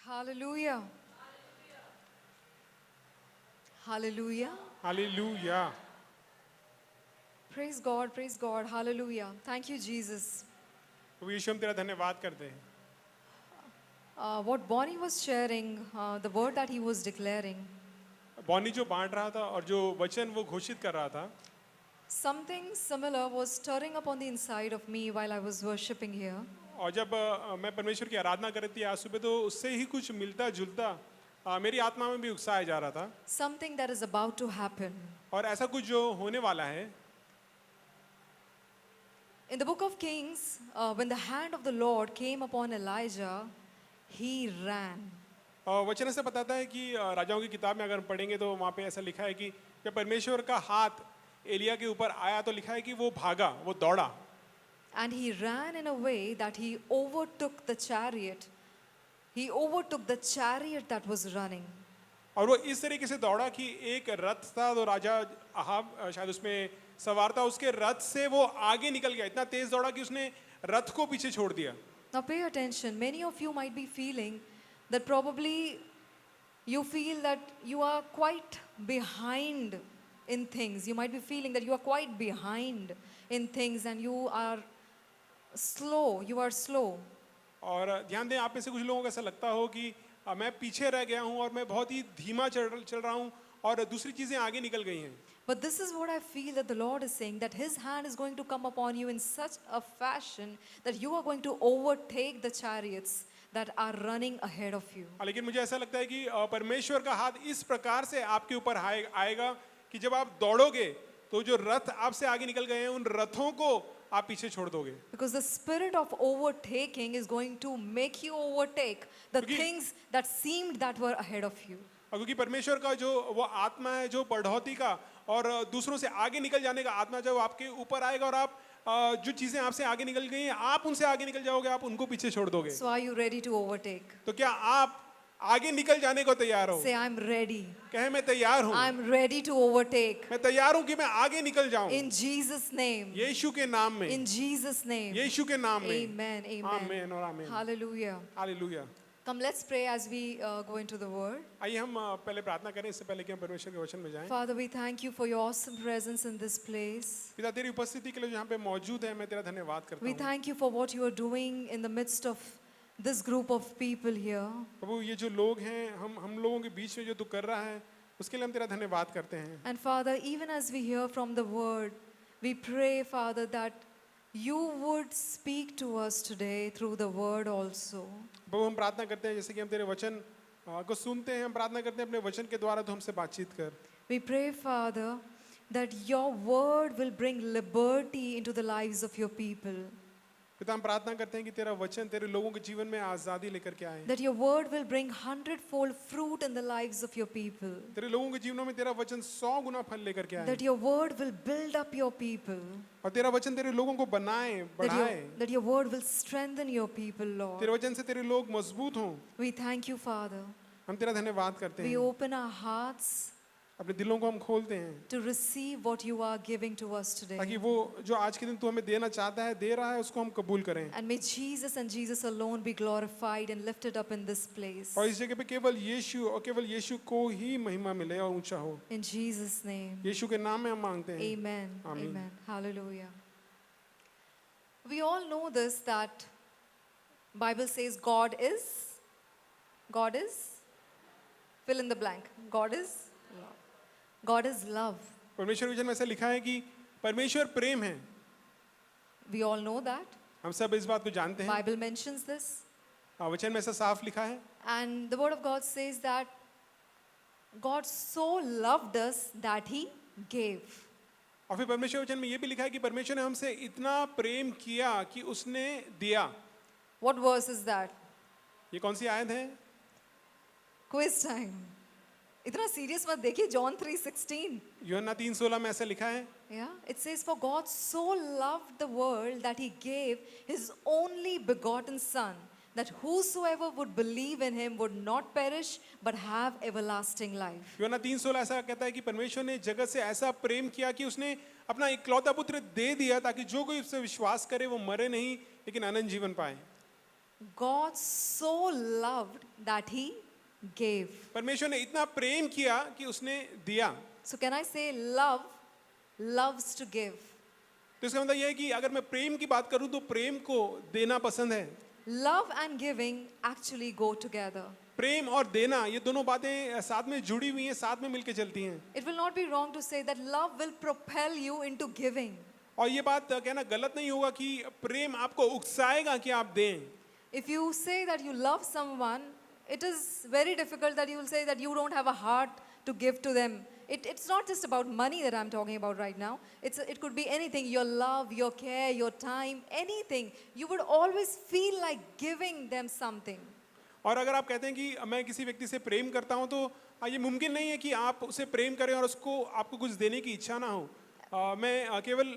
Hallelujah. Hallelujah. Hallelujah. Praise God. Praise God. Hallelujah. Thank you, Jesus. प्रभु यीशु हम तेरा धन्यवाद करते हैं। What Bonnie was sharing, the word that he was declaring, बॉनी जो बांट रहा था और जो वचन वो घोषित कर रहा था, something similar was stirring up on the inside of me while I was worshiping here. और जब मैं परमेश्वर की आराधना कर रही थी आज सुबह, तो उससे ही कुछ मिलता जुलता मेरी आत्मा में भी उकसाया जा रहा था। Something that is about to happen. और ऐसा कुछ जो होने वाला है। In the book of Kings, when the hand of the Lord came upon Elijah, he ran. और वचन ऐसे बताता है कि राजाओं की किताब में अगर हम पढ़ेंगे तो वहाँ पे ऐसा लिखा है कि जब परमेश्वर का हाथ एलिया के ऊपर आया तो लिखा है कि वो भागा, वो दौड़ा। And he ran in a way that he overtook the chariot. He overtook the chariot that was running. और वो इस तरीके से दौड़ा कि एक रथ था, तो राजा अहाब शायद उसमें सवार था, उसके रथ से वो आगे निकल गया। इतना तेज दौड़ा कि उसने रथ को पीछे छोड़ दिया। Now pay attention. Many of you might be feeling that probably you feel that you are quite behind in things. You might be feeling that you are quite behind in things and you are slow. You are slow. और ध्यान दें, आप में से कुछ लोगों को ऐसा लगता हो कि मैं पीछे रह गया हूँ और मैं बहुत ही धीमा चल रहा हूँ और दूसरी चीजें आगे निकल गई हैं। But this is what I feel that the Lord is saying, that His hand is going to come upon you in such a fashion that you are going to overtake the chariots that are running ahead of you. लेकिन मुझे ऐसा लगता है कि परमेश्वर का हाथ इस प्रकार से आपके ऊपर आएगा कि जब आप दौड़ोगे तो जो रथ आपसे आगे निकल गए हैं उन रथों को आप पीछे छोड़ दोगे। Because the spirit of overtaking is going to make you overtake the things that seemed that were ahead of you. क्योंकि परमेश्वर का जो वो आत्मा है, जो बढ़ोतरी का और दूसरों से आगे निकल जाने का आत्मा, जब आपके ऊपर आएगा और आप जो चीजें आपसे आगे निकल गई हैं आप उनसे आगे निकल जाओगे, आप उनको पीछे छोड़ दोगे। So are you ready to overtake? तो क्या आप आगे निकल जाने को तैयार हो? Say, I'm ready. कहे मैं तैयार हूँ। I'm ready to overtake. मैं तैयार हूँ कि मैं आगे निकल जाऊँ। In Jesus' name. यीशु के नाम में। In Jesus' name. यीशु के नाम में। Amen. Amen. आमीन और आमीन। Hallelujah. Hallelujah. Come, let's pray as we go into the word. आइए हम पहले प्रार्थना करें इससे पहले कि हम परमेश्वर के वचन में जाएं। Father, we thank you for your awesome presence in this place. पिता, तेरी उपस्थिति के लिए जो यहाँ पे मौजूद है, मैं तेरा धन्यवाद करता We हूँ। thank you for what you are doing in the midst of this group of people here. प्रभु, ये जो लोग हैं, हम लोगों के बीच में जो तू कर रहा है उसके लिए हम तेरा धन्यवाद करते हैं। And Father, even as we hear from the word, we pray, Father, that you would speak to us today through the word also. प्रभु, हम प्रार्थना करते हैं जैसे कि हम तेरे वचन को सुनते हैं, हम प्रार्थना करते हैं अपने वचन के द्वारा तो हमसे बातचीत कर। We pray, Father, that your word will bring liberty into the lives of your people. पिता, हम प्रार्थना करते हैं कि तेरा वचन तेरे लोगों के जीवन में आजादी लेकर के आए। That your word will bring 100-fold fruit in the lives of your people. तेरे लोगों के जीवनों में तेरा वचन 100 गुना फल लेकर के आए। That your word will build up your people. और तेरा वचन तेरे लोगों को बनाए, बढ़ाए। That your word will strengthen your people, Lord. तेरे वचन से तेरे लोग मजबूत हों। We thank you, Father. हम तेरा धन्यवाद करते We हैं। open our hearts अपने दिलों को हम खोलते हैं to receive what you are giving to us today. ताकि वो जो आज के दिन तू हमें देना चाहता है, दे रहा है, उसको हम कबूल करें। And may Jesus and Jesus alone be glorified and lifted up in this place. और इस जगह पे केवल यीशु और केवल यीशु को ही महिमा मिले और ऊंचा हो। In Jesus' name. यीशु के नाम में हम मांगते हैं। Amen. Amen. Amen. Hallelujah. We all know this, that Bible says God is fill in the blank. God is love. God is love. परमेश्वर के वचन में ऐसा लिखा है कि परमेश्वर प्रेम है। We all know that. हम सब इस बात को जानते हैं। Bible mentions this. वचन में ऐसा साफ लिखा है। And the word of God says that God so loved us that he gave. और फिर परमेश्वर वचन में ये भी लिखा है कि परमेश्वर ने हमसे इतना प्रेम किया कि उसने दिया। What verse is that? ये कौन सी आयत है? Quiz time. इतना सीरियस मत देखिए, John 3:16. यूहन्ना 3:16 में ऐसा लिखा है। Yeah, it says, for God so loved the world that he gave his only begotten son, that whosoever would believe in him would not perish but have everlasting life. यूहन्ना 3:16 ऐसा कहता है कि परमेश्वर ने जगत से ऐसा प्रेम किया कि उसने अपना इकलौता पुत्र दे दिया ताकि जो कोई उससे विश्वास करे वो मरे नहीं लेकिन अनंत जीवन पाए। God so loved that he gave. परमेश्वर ने इतना प्रेम किया कि उसने दिया. So can I say love loves to give? तो इसका मतलब यह है कि अगर मैं प्रेम की बात करूं तो प्रेम को देना पसंद है. Love and giving actually go together. प्रेम और देना ये दोनों बातें साथ में जुड़ी हुई हैं, साथ में मिलके चलती हैं. It will not be wrong to say that love will propel you into giving. और ये बात कहना गलत नहीं होगा कि प्रेम आपको उकसाएगा कि आप दें. If you say that you love someone, it is very difficult that you will say that you don't have a heart to give to them. It's not just about money that I'm talking about right now. It could be anything, your love, your care, your time, anything. You would always feel like giving them something. और अगर आप कहते हैं कि मैं किसी व्यक्ति से प्रेम करता हूं तो ये मुमकिन नहीं है कि आप उसे प्रेम करें और उसको आपको कुछ देने की इच्छा ना हो. मैं केवल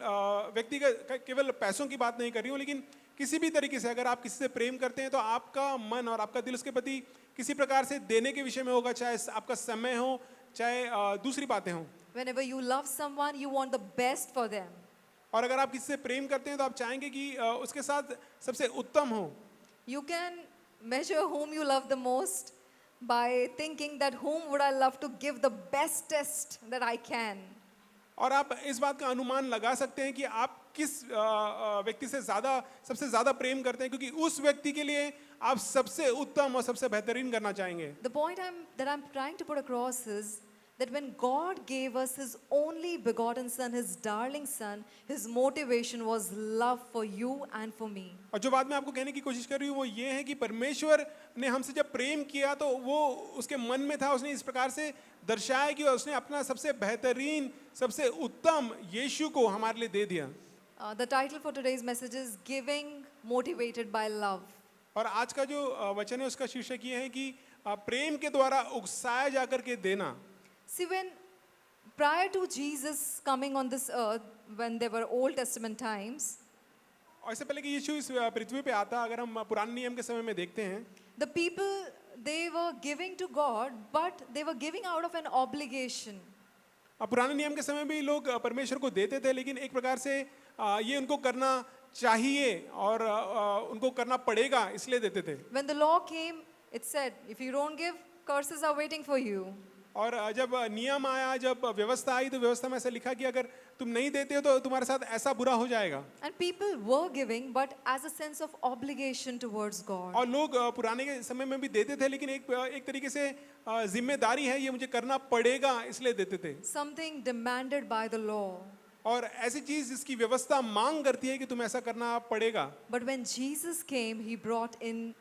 व्यक्तिगत केवल पैसों की बात नहीं कर रही हूँ, लेकिन किसी भी तरीके से अगर आप किसी से प्रेम करते हैं तो आपका मन और आपका दिल उसके प्रति किसी प्रकार से देने के विषय में होगा, चाहे आपका समय हो, चाहे दूसरी बातें हों. Whenever you love someone, you want the best for them. और अगर आप किसी से प्रेम करते हैं तो आप चाहेंगे कि उसके साथ सबसे उत्तम हो. You can measure whom you love the most by thinking that whom would I love to give the bestest that I can. और आप इस बात का अनुमान लगा सकते हैं कि आप किस व्यक्ति से सबसे ज़्यादा प्रेम करते हैं, क्योंकि उस व्यक्ति के लिए आप सबसे उत्तम और सबसे बेहतरीन करना चाहेंगे. The point that I'm trying to put across is that when God gave us His only begotten Son, His darling Son, His motivation was love for you and for me. और जो बात मैं आपको कहने की कोशिश कर रही हूँ वो ये है कि परमेश्वर ने हमसे जब प्रेम किया तो वो उसके मन में था, उसने इस प्रकार से दर्शाया कि उसने अपना सबसे बेहतरीन सबसे उत्तम यीशु को हमारे लिए दे दिया. The title for today's message is Giving Motivated by Love. और आज का जो वचन है उसका शीर्षक ये है कि प्रेम के द्वारा उकसाया जाकर के देना. See, when prior to Jesus coming on this earth, when there were Old Testament times, और इससे पहले कि यीशु इस पृथ्वी पे आता, अगर हम पुराने नियम के समय में देखते हैं, the people, they were giving to God, but they were giving out of an obligation. पुराने नियम के समय भी लोग परमेश्वर को देते थे, लेकिन एक प्रकार से ये उनको करना चाहिए और उनको करना पड़ेगा इसलिए देते थे. When the law came, it said, if you don't give, curses are waiting for you. और जब नियम आया, जब व्यवस्था आई, तो व्यवस्था में ऐसा लिखा कि अगर तुम नहीं देते हो तो तुम्हारे साथ ऐसा बुरा हो जाएगा. And people were giving, but as a sense of obligation towards God. और लोग पुराने के समय में भी देते थे, लेकिन एक तरीके से जिम्मेदारी है, ये मुझे करना पड़ेगा इसलिए देते थे. Something demanded by the law. और ऐसी चीज जिसकी व्यवस्था मांग करती है कि तुम ऐसा करना पड़ेगा. But when Jesus came, He brought in,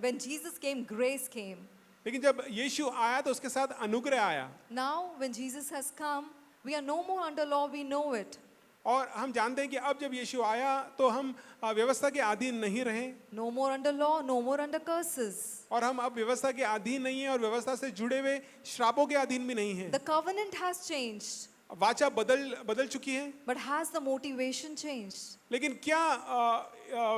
when Jesus came, grace came. लेकिन जब यीशु आया तो उसके साथ अनुग्रह आया. Now, when Jesus has come, we are no more under law, we know it. और हम जानते हैं कि अब जब यीशु आया तो हम व्यवस्था के अधीन नहीं रहे. No more under law, no more under curses. और हम अब व्यवस्था के अधीन नहीं हैं और व्यवस्था से जुड़े हुए श्रापों के अधीन भी नहीं हैं. The covenant has changed. वाचा बदल चुकी है. But has the motivation changed? लेकिन क्या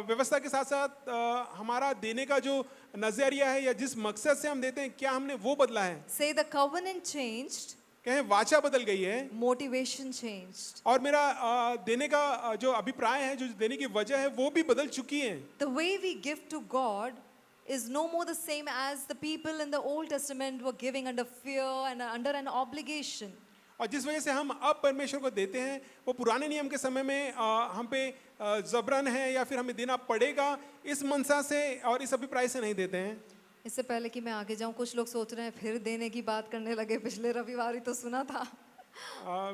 व्यवस्था के साथ साथ हमारा देने का जो नजरिया है या जिस मकसद से हम देते हैं, क्या हमने वो बदला है? Say the covenant changed, कहें वाचा बदल गई है motivation changed. और मेरा देने का जो अभिप्राय है, जो देने की वजह है, वो भी बदल चुकी है. The way we give to God is no more the same as the people in the Old Testament were giving under fear and under an obligation. और जिस वजह से हम अब परमेश्वर को देते हैं वो पुराने नियम के समय में हम पे जबरन है या फिर हमें देना पड़ेगा इस मनसा से और इस अभिप्राय से नहीं देते हैं. इससे पहले कि मैं आगे जाऊं, कुछ लोग सोच रहे हैं फिर देने की बात करने लगे, पिछले रविवार ही तो सुना था.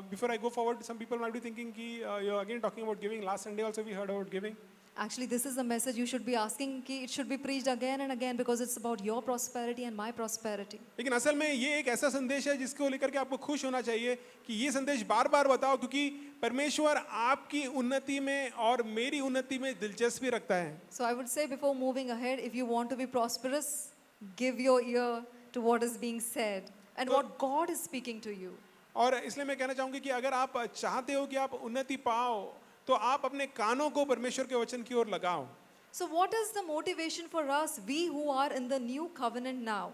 Before I go forward, some people might be thinking कि you're again talking about giving. Last Sunday also we heard about giving. Actually, this is a message you should be asking कि it should be preached again and again because it's about your prosperity and my prosperity. लेकिन असल में ये एक ऐसा संदेश है जिसको लेकर के आपको खुश होना चाहिए कि ये संदेश बार बार बताओ, क्योंकि परमेश्वर आपकी उन्नति में और मेरी उन्नति में दिलचस्पी रखता है. So I would say before moving ahead, if you want to be prosperous, give your ear to what is being said and what God is speaking to you. और इसलिए मैं कहना चाहूँगी कि अगर आप चाहते हो कि आप उन्नति पाओ तो आप अपने कानों को परमेश्वर के वचन की ओर लगाओ. So what is the motivation for us, we who are in the new covenant now?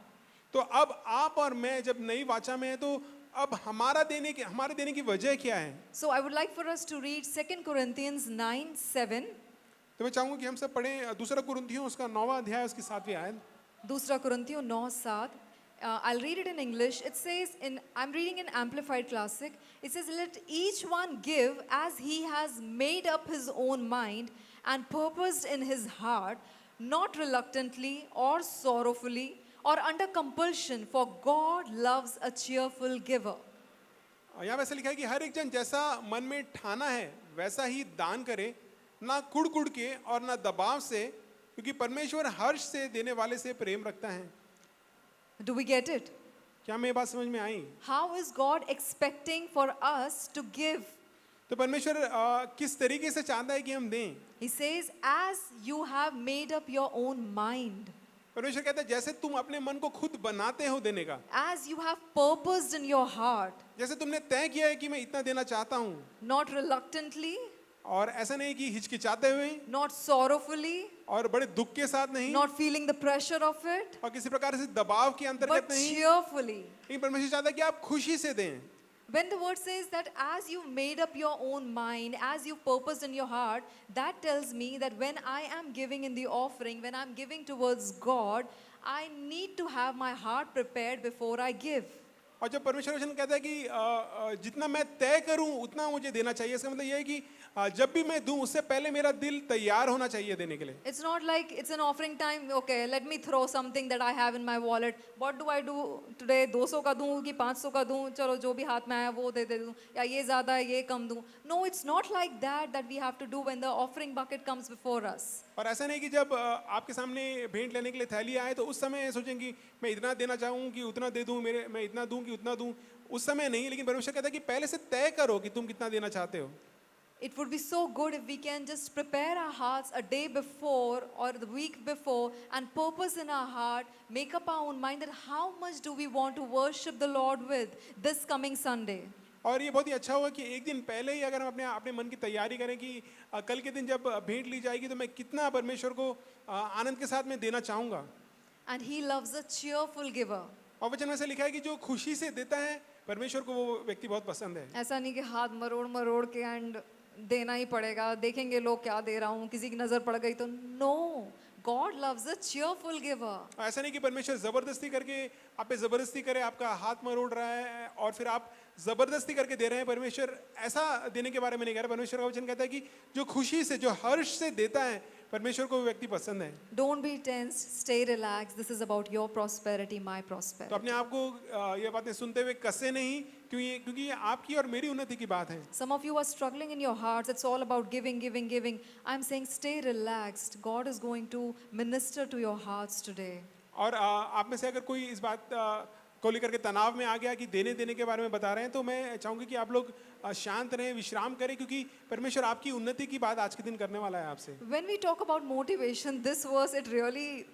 तो अब आप और मैं जब नई वाचा में है तो अब हमारे देने की वजह क्या है? So I would like for us to read 2 Corinthians 9:7. तो मैं चाहूंगा कि हम सब पढ़ें दूसरा कुरिन्थियों उसका 9वां अध्याय उसकी 7वीं आयत। दूसरा कुरिन्थियों 9:7. I'll read it in English. It says, I'm reading in Amplified Classic. It says, let each one give as he has made up his own mind and purposed in his heart, not reluctantly or sorrowfully or under compulsion, for God loves a cheerful giver. यहाँ वैसे लिखा है कि हर एक जन जैसा मन में ठाना है वैसा ही दान करे, ना कुड़ कुड़ के और ना दबाव से, क्योंकि परमेश्वर हर्ष से देने वाले से प्रेम रखता है। Do we get it? क्या हमें ये बात समझ में आई? How is God expecting for us to give? तो परमेश्वर किस तरीके से चाहता है कि हम दें? He says, as you have made up your own mind, परमेश्वर कहता है जैसे तुम अपने मन को खुद बनाते हो देने का, as you have purposed in your heart, जैसे तुमने तय किया है कि मैं इतना देना चाहता हूँ, not reluctantly, और ऐसा नहीं कि हिचकिचाते हुए not sorrowfully, और बड़े दुख के साथ नहीं, not feeling the pressure of it, और किसी प्रकार से दबाव के अंतर्गत but नहीं, cheerfully. लेकिन परमेश्वर चाहता है कि आप खुशी से दें। When the word says that as you made up your own mind, as you purposed in your heart, that tells me that when I am giving in the offering, when I'm giving towards God, I need to have my heart prepared before I give. और जब परमेश्वर वचन कहता है कि जितना मैं तय करूं उतना मुझे देना चाहिए, इसका मतलब यह है कि जब भी मैं दूं उससे पहले मेरा दिल तैयार होना चाहिए देने के लिए। It's not like it's an offering time. Okay, let me throw something that I have in my wallet. What do I do today? 200 का दूं कि 500 का दूं? चलो जो भी हाथ में आया वो दे दूं, या ये ज़्यादा है ये कम दूं? No, it's not like that we have to do when the offering bucket comes before us. और ऐसा नहीं कि जब आपके सामने भेंट लेने के लिए थैली आए तो उस समय सोचें कि मैं इतना देना चाहूँ कि उतना दे दूँ, मैं इतना दूँ कि उतना दूँ, उस समय नहीं। लेकिन परमेश्वर कहता है कि पहले से तय करो कि तुम कितना देना चाहते हो। It would be so good if we can just prepare our hearts a day before or the week before and purpose in our heart, make up our own mind that how much do we want to worship the Lord with this coming Sunday. और ये बहुत ही अच्छा होगा कि एक दिन पहले ही अगर हम अपने अपने मन की तैयारी करें कि कल के दिन जब भेंट ली जाएगी तो मैं कितना परमेश्वर को आनंद के साथ में देना चाहूँगा। And He loves a cheerful giver. और वचन में से लिखा है कि जो खुशी से देता है परमेश्वर को वो व्यक्ति बहुत पसंद है। ऐसा नहीं कि हाथ मरोड़ मरोड़ के एंड देना ही पड़ेगा, देखेंगे लोग क्या दे रहा हूँ, किसी की नजर पड़ गई तो। No, God loves a cheerful giver. ऐसा नहीं कि परमेश्वर जबरदस्ती करके आप पे जबरदस्ती करे, आपका हाथ मरोड़ रहा है और फिर आप जबरदस्ती करके दे रहे हैं। परमेश्वर ऐसा देने के बारे में नहीं कह रहा। परमेश्वर का वचन कहता है कि जो खुशी से, जो हर्ष से देता है, परमेश्वर को वो व्यक्ति पसंद है। Don't be tense, stay relaxed. This is about your prosperity, my तो prosperity. अपने आप को ये बातें सुनते हुए कसे नहीं, क्योंकि ये आपकी और मेरी उन्नति की बात है। Some of you are struggling in your hearts. It's all about giving, giving, giving. I'm saying stay relaxed. God is going to minister to your hearts today. और आप में से अगर कोई इस बात को लेकर के तनाव में आ गया कि देने के बारे में बता रहे हैं, तो मैं चाहूँगी कि आप लोग शांत रहें, विश्राम करें, क्योंकि परमेश्वर आपकी उन्नति की बात आज के दिन करने वाला है आपसे। When we talk about motivation, this verse, it really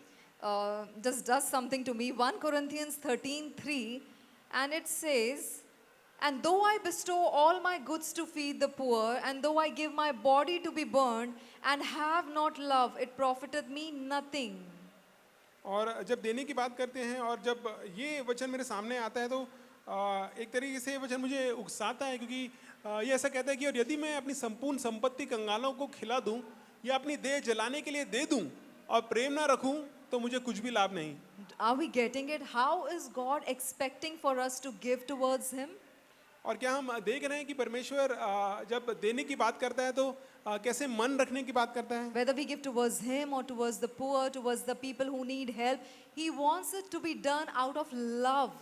just does something to me. 1 Corinthians 13:3, and it says, and though I bestow all my goods to feed the poor, and though I give my body to be burned, and have not love, it profiteth me nothing. और जब देने की बात करते हैं और जब ये वचन मेरे सामने आता है तो एक तरीके से ये वचन मुझे उकसाता है, क्योंकि ये ऐसा कहता है कि और यदि मैं अपनी संपूर्ण संपत्ति कंगालों को खिला दूं या अपनी देह जलाने के लिए दे दूं और प्रेम ना रखूं तो मुझे कुछ भी लाभ नहीं। Are we getting it? How is God expecting for us to give towards Him? और क्या हम देख रहे हैं कि परमेश्वर जब देने की बात करता है तो कैसे मन रखने की बात करता है। Whether we give towards Him or towards the poor, towards the people who need help, He wants it to be done out of love.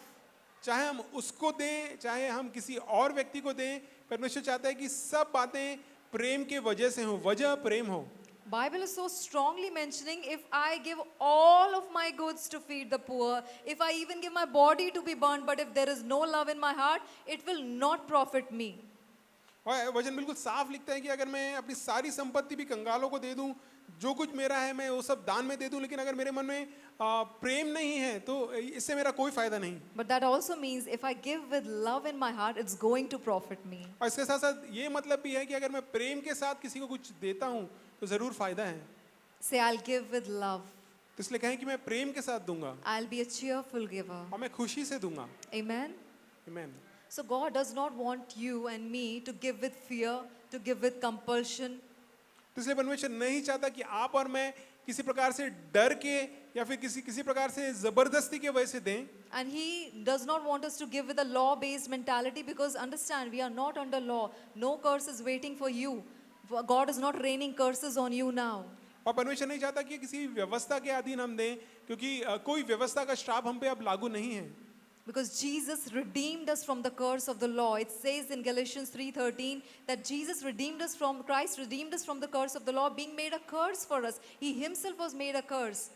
चाहे हम उसको दें, चाहे हम किसी और व्यक्ति को दें, परमेश्वर चाहता है कि सब बातें प्रेम के वजह से हो, वजह प्रेम हो। Bible is so strongly mentioning, if I give all of my goods to feed the poor, if I even give my body to be burned, but if there is no love in my heart, it will not profit me. और वचन बिल्कुल साफ लिखता है कि अगर मैं अपनी सारी संपत्ति भी कंगालों को दे दूं, जो कुछ मेरा है मैं वो सब दान में दे दूं, लेकिन अगर मेरे मन में प्रेम नहीं है तो इससे मेरा कोई फायदा नहीं। But that also means if I give with love in my heart, it's going to profit me. और इसके साथ साथ ये मतलब भी है कि अगर मैं प्रेम के साथ किसी को कुछ देता हूँ तो जरूर फायदा है। Say, I'll give with love. तो इसलिए कहें कि मैं प्रेम के साथ दूंगा I'll be a cheerful giver. और मैं खुशी से दूंगा। Amen. आमीन। So God does not want you and me to give with fear, to give with compulsion. तो इसलिए परमेश्वर नहीं चाहता कि आप और मैं किसी प्रकार से डर के या फिर किसी प्रकार से जबरदस्ती के वजह से दें। And He does not want us to give with a law based mentality, because understand, we are not under law. No curse is waiting for you. God is not raining curses on you now. और परमेश्वर नहीं चाहता कि किसी व्यवस्था के अधीन हम दें, क्योंकि कोई व्यवस्था का श्राप हम पे अब लागू नहीं है। Because Jesus redeemed us from the curse of the law. It says in Galatians 3:13 that Christ redeemed us from the curse of the law, being made a curse for us. He himself was made a curse.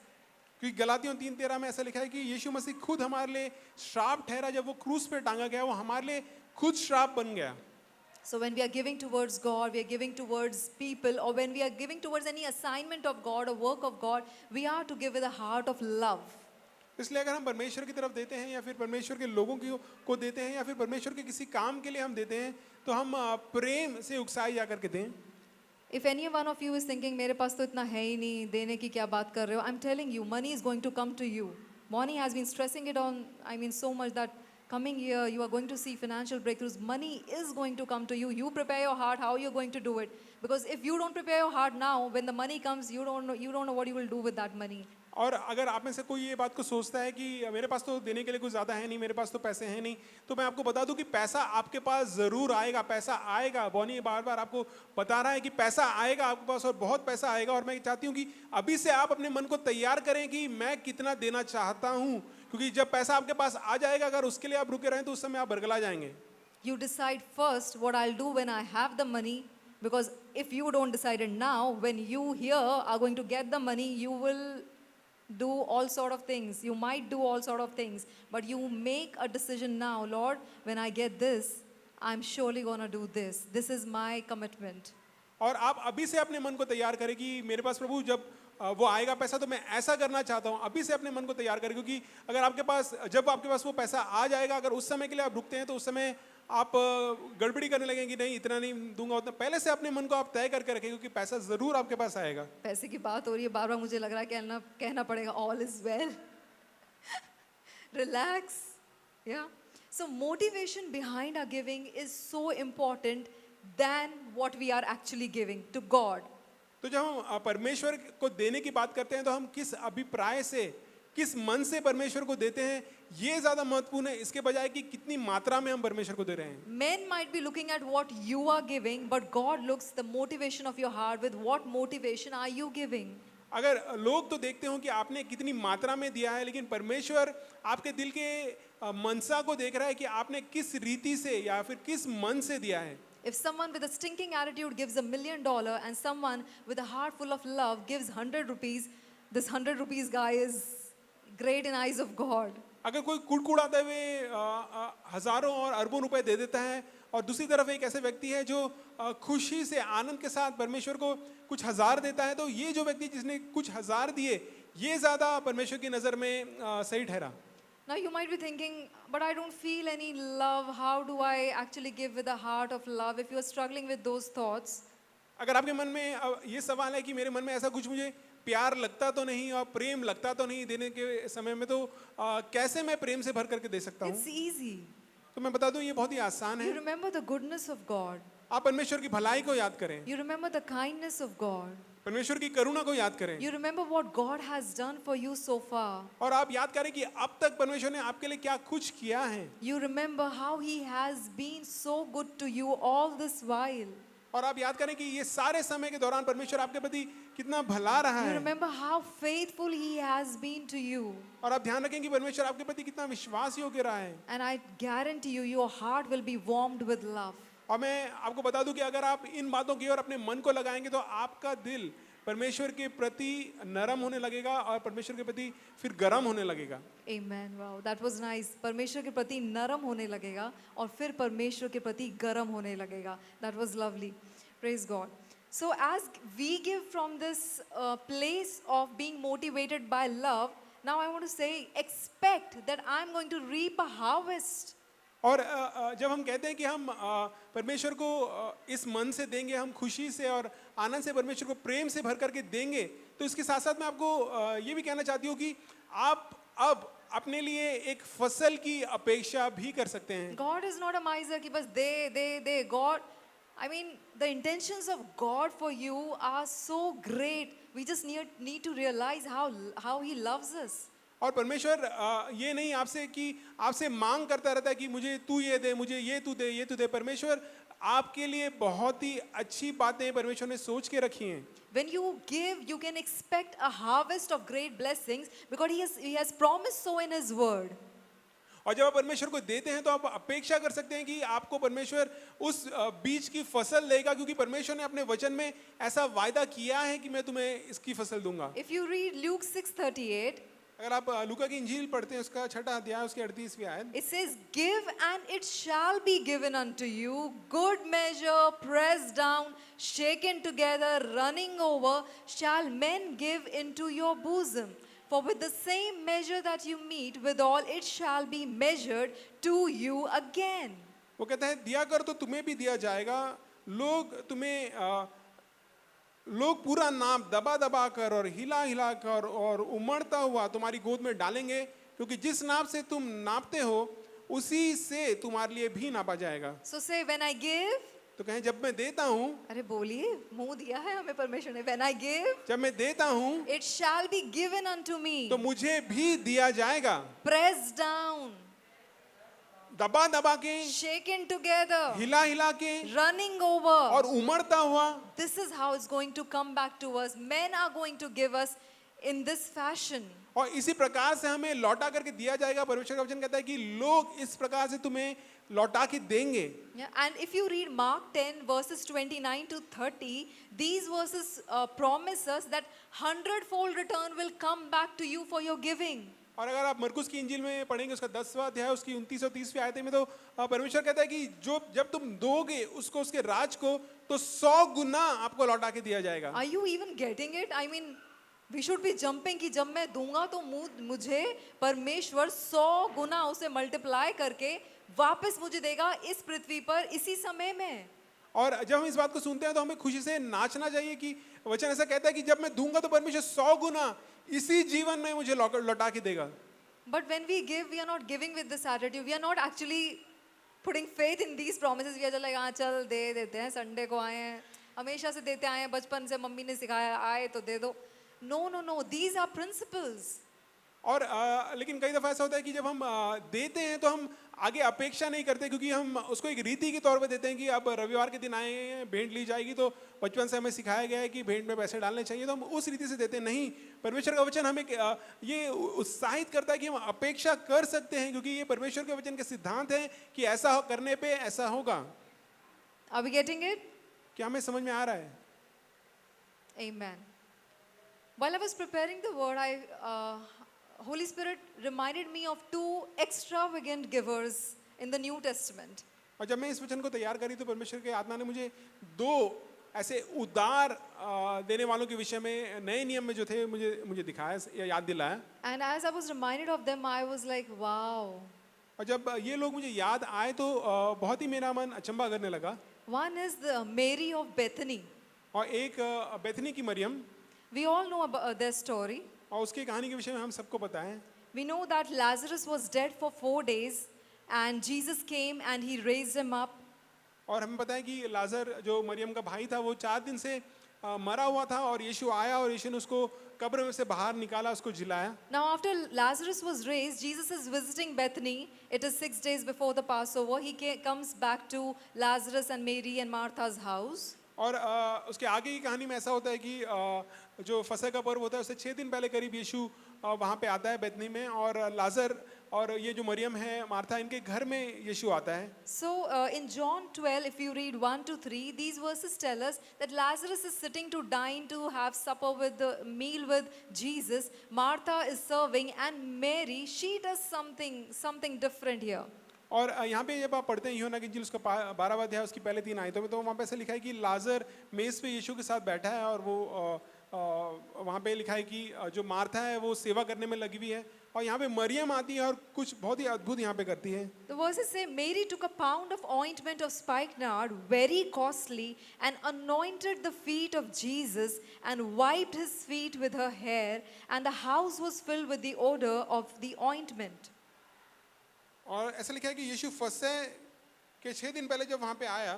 क्योंकि गलातियों 3:13 में ऐसा लिखा है कि यीशु मसीह खुद हमारे लिए श्राप ठहरा, जब वो क्रूस पे टांगा गया वो हमारे लिए खुद श्राप बन गया। So when we are giving towards God, we are giving towards people, or when we are giving towards any assignment of God or work of God, we are to give with a heart of love. इसलिए अगर हम परमेश्वर की तरफ देते हैं या फिर परमेश्वर के लोगों को देते हैं या फिर परमेश्वर के किसी काम के लिए हम देते हैं, तो हम प्रेम से उकसाए जा करके दें। If any one of you is thinking, मेरे पास तो इतना है ही नहीं, देने की क्या बात कर रहे हो? I'm telling you, money is going to come to you. Money has been stressing it on, so much that coming year you are going to see financial breakthroughs. Money is going to come to you. You prepare your heart how you're going to do it. Because if you don't prepare your heart now, when the money comes, you don't know what you will do with that money. और अगर आप में से कोई ये बात को सोचता है कि मेरे पास तो देने के लिए कुछ ज़्यादा है नहीं, मेरे पास तो पैसे हैं नहीं, तो मैं आपको बता दूं कि पैसा आपके पास ज़रूर आएगा। पैसा आएगा। बॉनी बार बार आपको बता रहा है कि पैसा आएगा आपके पास, और बहुत पैसा आएगा। और मैं चाहती हूँ कि अभी से आप अपने मन को तैयार करें कि मैं कितना देना चाहता हूँ, क्योंकि जब पैसा आपके पास आ जाएगा, अगर उसके लिए आप रुके रहें तो उस समय आप बरगला जाएंगे। You decide first what I'll do when I have the money, because if you don't decide it now, when you here are going to get the money, you will do all sort of things. You might do all sort of things, but you make a decision now. Lord, when I get this, I'm surely gonna do this. This is my commitment. और आप अभी से अपने मन को तैयार करें कि मेरे पास प्रभु जब वो आएगा पैसा तो मैं ऐसा करना चाहता हूँ। अभी से अपने मन को तैयार करें, क्योंकि अगर आपके पास जब आपके पास वो पैसा आ जाएगा, अगर उस समय के लिए आप रुकते हैं तो उस समय आप गड़बड़ी करने लगेंगे, नहीं इतना नहीं दूंगा उतना। पहले से अपने मन को आप तय करके रखें, क्योंकि पैसा जरूर आपके पास आएगा। पैसे की बात हो रही है, बार बार मुझे लग रहा है कहना पड़ेगा all is well. Relax. Yeah. So motivation behind our giving is so important than what we are actually giving to God. तो जब हम परमेश्वर को देने की बात करते हैं तो हम किस अभिप्राय से, किस मन से परमेश्वर को देते हैं, ये ज्यादा महत्वपूर्ण है इसके बजाय कि कितनी मात्रा में हम परमेश्वर को दे रहे हैं। Men might be looking at what you are giving, but God looks the motivation of your heart. With what motivation are you giving? अगर लोग तो देखते हो कि आपने कितनी मात्रा में दिया है, लेकिन परमेश्वर आपके दिल के मनसा को देख रहा है कि आपने किस रीति से या फिर किस मन से दिया है। If someone with a stinking attitude gives $1 million and someone with a heart full of love gives 100 rupees, this 100 rupees guy is great in eyes of God. अगर कोई कुड़कुड़ाते हुए हजारों और अरबों रुपए दे देता है, और दूसरी तरफ एक ऐसे व्यक्ति है जो खुशी से आनंद के साथ परमेश्वर को कुछ हजार देता है, तो ये जो व्यक्ति जिसने कुछ हजार दिए, ये ज्यादा परमेश्वर की नजर में सही ठहरा। Now you might be thinking, but I don't feel any love. How do I actually give with a heart of love? If you are struggling with those thoughts, अगर आपके मन में ये सवाल है कि मेरे मन में ऐसा कुछ मुझे प्यार लगता तो नहीं और प्रेम लगता तो नहीं देने के समय में, तो कैसे मैं प्रेम से भर करके दे सकता हूँ? it's easy. तो मैं बता दूं ये बहुत ही आसान You है। remember the goodness of God. आप परमेश्वर की भलाई को याद करें, You remember the kindness of God. परमेश्वर की करुणा को याद करें, You remember what God has done for you so far. और आप याद करें कि अब तक परमेश्वर ने आपके लिए क्या कुछ किया है। You remember how He has been so good to you all this while. और आप याद करें कि ये सारे समय के दौरान परमेश्वर आपके प्रति कितना भला रहा You है। remember how faithful He has been to you. और आप ध्यान रखें कि परमेश्वर आपके प्रति कितना विश्वास योग्य रहा है। And I guarantee you, your heart will be warmed with love. और मैं आपको बता दूं कि अगर आप इन बातों की ओर अपने मन को लगाएंगे तो आपका दिल परमेश्वर के प्रति नरम होने लगेगा और परमेश्वर के प्रति फिर गर्म होने लगेगा। Amen. Wow, that was nice. परमेश्वर के प्रति नरम होने लगेगा और फिर परमेश्वर के प्रति गर्म होने लगेगा. That was lovely. Praise God. So as we give from this place of being motivated by love, now I want to say, expect that I'm going to reap a harvest. और जब हम कहते हैं कि हम परमेश्वर को इस मन से देंगे, हम खुशी से और आनंद से परमेश्वर को प्रेम से भर करके देंगे, तो इसके साथ साथ मैं आपको ये भी कहना चाहती हूँ कि आप अब अपने लिए एक फसल की अपेक्षा भी कर सकते हैं। God is not a miser कि बस दे. God, I mean, the intentions of God for you are so great. We just need to realize how He loves us. और परमेश्वर ये नहीं आपसे कि आपसे मांग करता रहता है कि मुझे तू ये दे, मुझे ये तू दे, ये तू दे। परमेश्वर आपके लिए बहुत ही अच्छी बातें परमेश्वर ने सोच के रखी हैं। When you give, you can expect a harvest of great blessings because He has promised so in His word. और जब आप परमेश्वर को देते हैं तो आप अपेक्षा कर सकते हैं कि आपको परमेश्वर उस बीज की फसल देगा, क्योंकि परमेश्वर ने अपने वचन में ऐसा वायदा किया है कि मैं तुम्हें इसकी फसल दूंगा। If you read Luke 6:38, अगर आप लूका की इंजील पढ़ते हैं उसका 6 अध्याय उसकी 38वीं आयत, it says, "Give and it shall be given unto you, good measure, pressed down, shaken together, running over, shall men give into your bosom. For with the same measure that you meet withal, it shall be measured to you again." वो कहता है दिया कर तो तुम्हें भी दिया जाएगा, लोग पूरा नाप दबा दबा कर और हिला हिला कर और उमड़ता हुआ तुम्हारी गोद में डालेंगे, क्योंकि जिस नाप से तुम नापते हो उसी से तुम्हारे लिए भी नापा जाएगा। So say, when I give, तो कहें जब मैं देता हूँ, अरे बोलिए, मुंह दिया है हमें परमेश्वर ने, when I give, जब मैं देता हूँ it shall be given unto me, तो मुझे भी दिया जाएगा, pressed down, दबा दबा के, shaken together, हिला हिला के running over. और उमड़ता हुआ। This is how it's going to come back to us. Men are going to give us in this fashion. और इसी प्रकार से हमें लौटा करके दिया जाएगा। परमेश्वर का वचन कहता है कि लोग इस प्रकार से तुम्हें लौटा के देंगे। Yeah, and if you read Mark 10 verses 29 to 30, these verses promise us that 100-fold return will come back to you for your giving. और अगर आप मरकुस की इंजील में पढ़ेंगे उसका 10वां अध्याय उसकी 29 और 30वीं आयत में, तो परमेश्वर कहता है कि जब तुम दोगे उसको उसके राज को, तो 100 गुना आपको लौटा के दिया जाएगा। Are you even getting it? I mean, we should be jumping कि जब मैं दूंगा तो मुझे परमेश्वर 100 गुना उसे मल्टीप्लाई करके वापस मुझे देगा इस पृथ्वी पर इसी समय में। और जब हम इस बात को सुनते हैं तो हमें खुशी से नाचना चाहिए कि वचन ऐसा कहता है कि जब मैं दूंगा तो परमेश्वर 100 गुना इसी जीवन में मुझे लौटा के देगा। But when we give, we are not giving with this attitude. We are not actually putting faith in these promises. We are just like, हाँ चल दे देते हैं, संडे को आए हैं, हमेशा से देते आए हैं, बचपन से मम्मी ने सिखाया, आए तो दे दो। No. These are principles. और लेकिन कई दफ़ा ऐसा होता है कि जब हम देते हैं तो हम आगे अपेक्षा नहीं करते, क्योंकि हम उसको एक रीति के तौर पे देते हैं कि अब रविवार के दिन आए हैं, भेंट ली जाएगी, तो बचपन से हमें सिखाया गया है कि भेंट में पैसे डालने चाहिए, तो हम उस रीति से देते नहीं। परमेश्वर का वचन हमें ये उत्साहित करता है कि हम अपेक्षा कर सकते हैं, क्योंकि ये परमेश्वर के वचन के सिद्धांत हैं कि ऐसा करने पे ऐसा होगा। Are we getting it? क्या हमें समझ में आ रहा है? Amen. While I was preparing the word, Holy Spirit reminded me of two extravagant givers in the New Testament. और जब मैं इस वचन को तैयार करी तो परमेश्वर के आत्मा ने मुझे 2 ऐसे उदार देने वालों के विषय में नए नियम में जो थे मुझे दिखाया या याद दिलाया। And as I was reminded of them, I was like, wow. और जब ये लोग मुझे याद आए तो बहुत ही मेरा मन अचंभा करने लगा। One is the Mary of Bethany. और एक बेथनी की Maryam, We all know about their story. और उसकी कहानी के विषय में हम सबको पता है। We know that Lazarus was dead for 4 days and Jesus came and he raised him up. और हमें पता है कि लाजर जो मरियम का भाई था वो 4 दिन से मरा हुआ था, और यीशु आया और यीशु ने उसको कब्र में से बाहर निकाला, उसको जिलाया। Now after Lazarus was raised, Jesus is visiting Bethany. It is 6 days before the Passover. He comes back to Lazarus and Mary and Martha's house. और उसके आगे की कहानी में ऐसा होता है कि जो फसह का पर्व होता है उससे 6 दिन पहले करीब यीशु वहाँ पे आता है बेथनी में, और लाजर और ये जो मरियम है मार्था, इनके घर में यीशु आता है। So in John 12, if you read 1 to 3, these verses tell us that Lazarus is sitting to dine, to have supper with the meal with Jesus. Martha is serving, and Mary, she does something different here. और यहाँ पे जब आप पढ़ते हैं यूहन्ना की इंजील उसका 12वां अध्याय उसकी पहले 3 आयतों में, तो वहाँ पे ऐसे लिखा है कि लाजर मेज पे यीशु के साथ बैठा है, और वो वहाँ पे लिखा है कि जो मार्था है वो सेवा करने में लगी हुई है, और यहाँ पे मरियम आती है और कुछ बहुत ही अद्भुत यहाँ पे करती है। The verses say, Mary took a pound of ointment of spikenard, very costly, and anointed the feet of Jesus and wiped his feet with her hair, and the house was filled with the odor of the ointment. और ऐसा लिखा है कि यीशु फसह के 6 दिन पहले जब वहाँ पे आया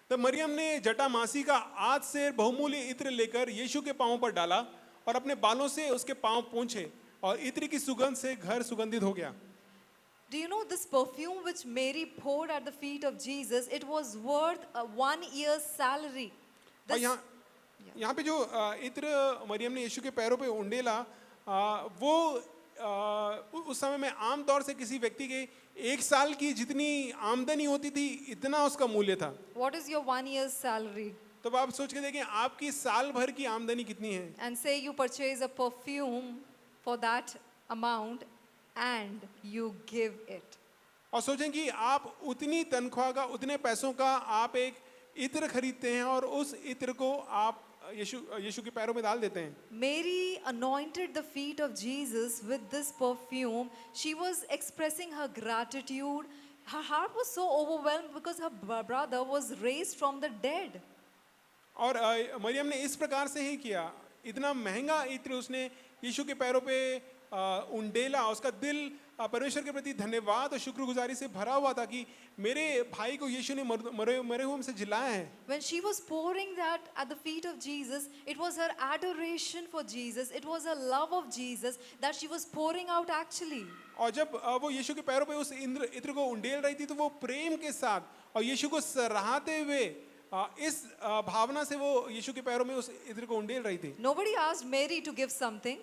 तब मरियम ने जटामासी का 8 सेर बहुमूल्य इत्र लेकर यीशु के पांवों पर डाला और अपने बालों से उसके पांव पोंछे और इत्र की सुगंध से घर सुगंधित हो गया। Do you know this perfume which Mary poured at the feet of Jesus? It was worth a 1 year's salary. और This, यहाँ पे जो इत्र मरियम ने यीशु के पैरों पे उंडेला, वो उस समय में आम तौर से किसी व्यक्ति के 1 साल की जितनी आमदनी होती थी इतना उसका मूल्य था। what is your 1 year's salary? तो आप सोच के देखें आपकी साल भर की आमदनी कितनी है। And say you purchase a perfume for that amount and you give it. और सोचें कि आप उतनी तनख्वाह का, उतने पैसों का आप एक इत्र खरीदते हैं और उस इत्र को आप यीशु के पैरों में डाल देते हैं। Mary anointed the feet of Jesus with this perfume. She was expressing her gratitude. Her heart was so overwhelmed because her brother was raised from the dead. और मरियम ने इस प्रकार से ही किया, इतना महंगा इत्र उसने यीशु के पैरों पे उंडेला। उसका दिल परमेश्वर के प्रति धन्यवाद और शुक्रगुजारी से भरा हुआ था कि मेरे भाई को यीशु ने मरे हुए हमसे जिलाया है। When she was pouring that at the feet of Jesus, it was her adoration for Jesus. It was her love of Jesus that she was pouring out actually. और जब वो यीशु के पैरों पे उस इत्र को उंडेल रही थी तो वो प्रेम के साथ और यीशु को सराहते हुए इस भावना से वो यीशु के पैरों में उस इत्र को उंडेल रही थी। Nobody asked Mary to give something.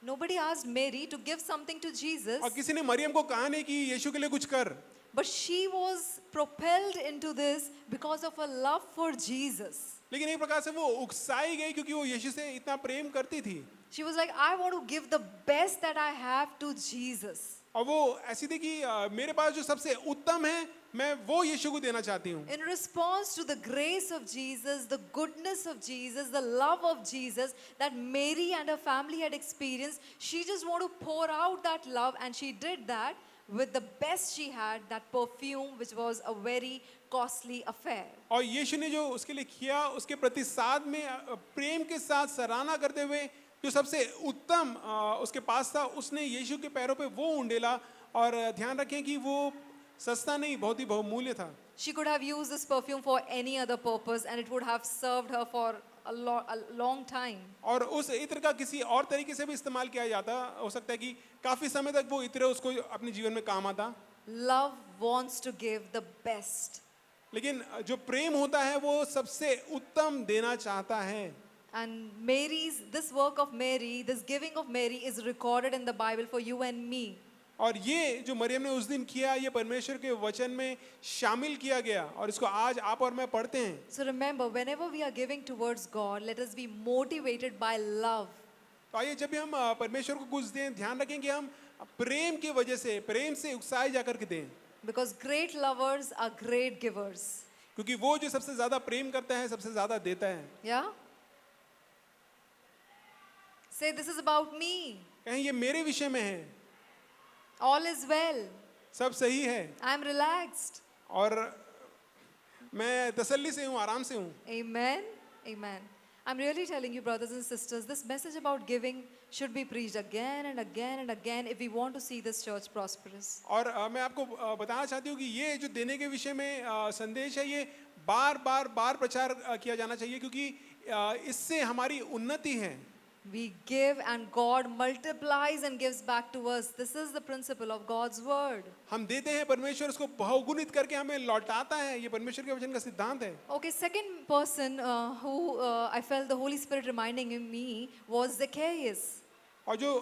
Nobody asked Mary to give something to Jesus. और किसी ने मरियम को कहा नहीं कि यीशु के लिए कुछ कर। But she was propelled into this because of her love for Jesus. लेकिन एक प्रकार से वो उकसाई गई क्योंकि वो यीशु से इतना प्रेम करती थी। She was like, I want to give the best that I have to Jesus. और वो ऐसी थी कि मेरे पास जो सबसे उत्तम है मैं वो यीशु को देना चाहती हूँ। In response to the grace of Jesus, the goodness of Jesus, the love of Jesus that Mary and her family had experienced, she just wanted to pour out that love, and she did that with the best she had, that perfume, which was a very costly affair. और यीशु ने जो उसके लिए किया उसके प्रतिसाद में प्रेम के साथ सराहना करते हुए जो सबसे उत्तम उसके पास था उसने यीशु के पैरों पे वो उंडेला। और ध्यान रखें कि वो सस्ता नहीं, बहुत ही बहुमूल्य था। She could have used this perfume for any other purpose, and it would have served her for a long time. और उस इत्र का किसी और तरीके से भी इस्तेमाल किया जाता, हो सकता है कि काफी समय तक वो इत्र उसको अपने जीवन में काम आता। Love wants to give the best. लेकिन जो प्रेम होता है वो सबसे उत्तम देना चाहता है। And this work of Mary, this giving of Mary is recorded in the Bible for you and me. और ये जो मरियम ने उस दिन किया ये परमेश्वर के वचन में शामिल किया गया और इसको आज आप और मैं पढ़ते हैं। So remember, whenever we are giving towards God, let us be motivated by love. तो आइए जब भी हम परमेश्वर को कुछ दें ध्यान रखें कि हम प्रेम की वजह से, प्रेम से उकसाए जाकर के दें। Because great lovers are great givers. क्योंकि वो जो सबसे ज्यादा प्रेम करता है सबसे ज्यादा देता है। Yeah? Say, this is about me. कहीं ये मेरे विषय में है। All is well. सब सही है I am relaxed. और मैं तसल्ली से हूँ, आराम से हूँ। Amen. Amen. I'm really telling you, brothers and sisters, this message about giving should be preached again and again and again if we want to see this church prosperous. और मैं आपको बताना चाहती हूँ कि ये जो देने के विषय में संदेश है ये बार बार प्रचार किया जाना चाहिए क्योंकि इससे हमारी उन्नति है। We give and God multiplies and gives back to us. This is the principle of God's word. हम देते हैं, परमेश्वर उसको बहुगुणित करके हमें लौटाता है। ये परमेश्वर के वचन का सिद्धांत है। Okay, second person who I felt the Holy Spirit reminding me was Zacchaeus. और जो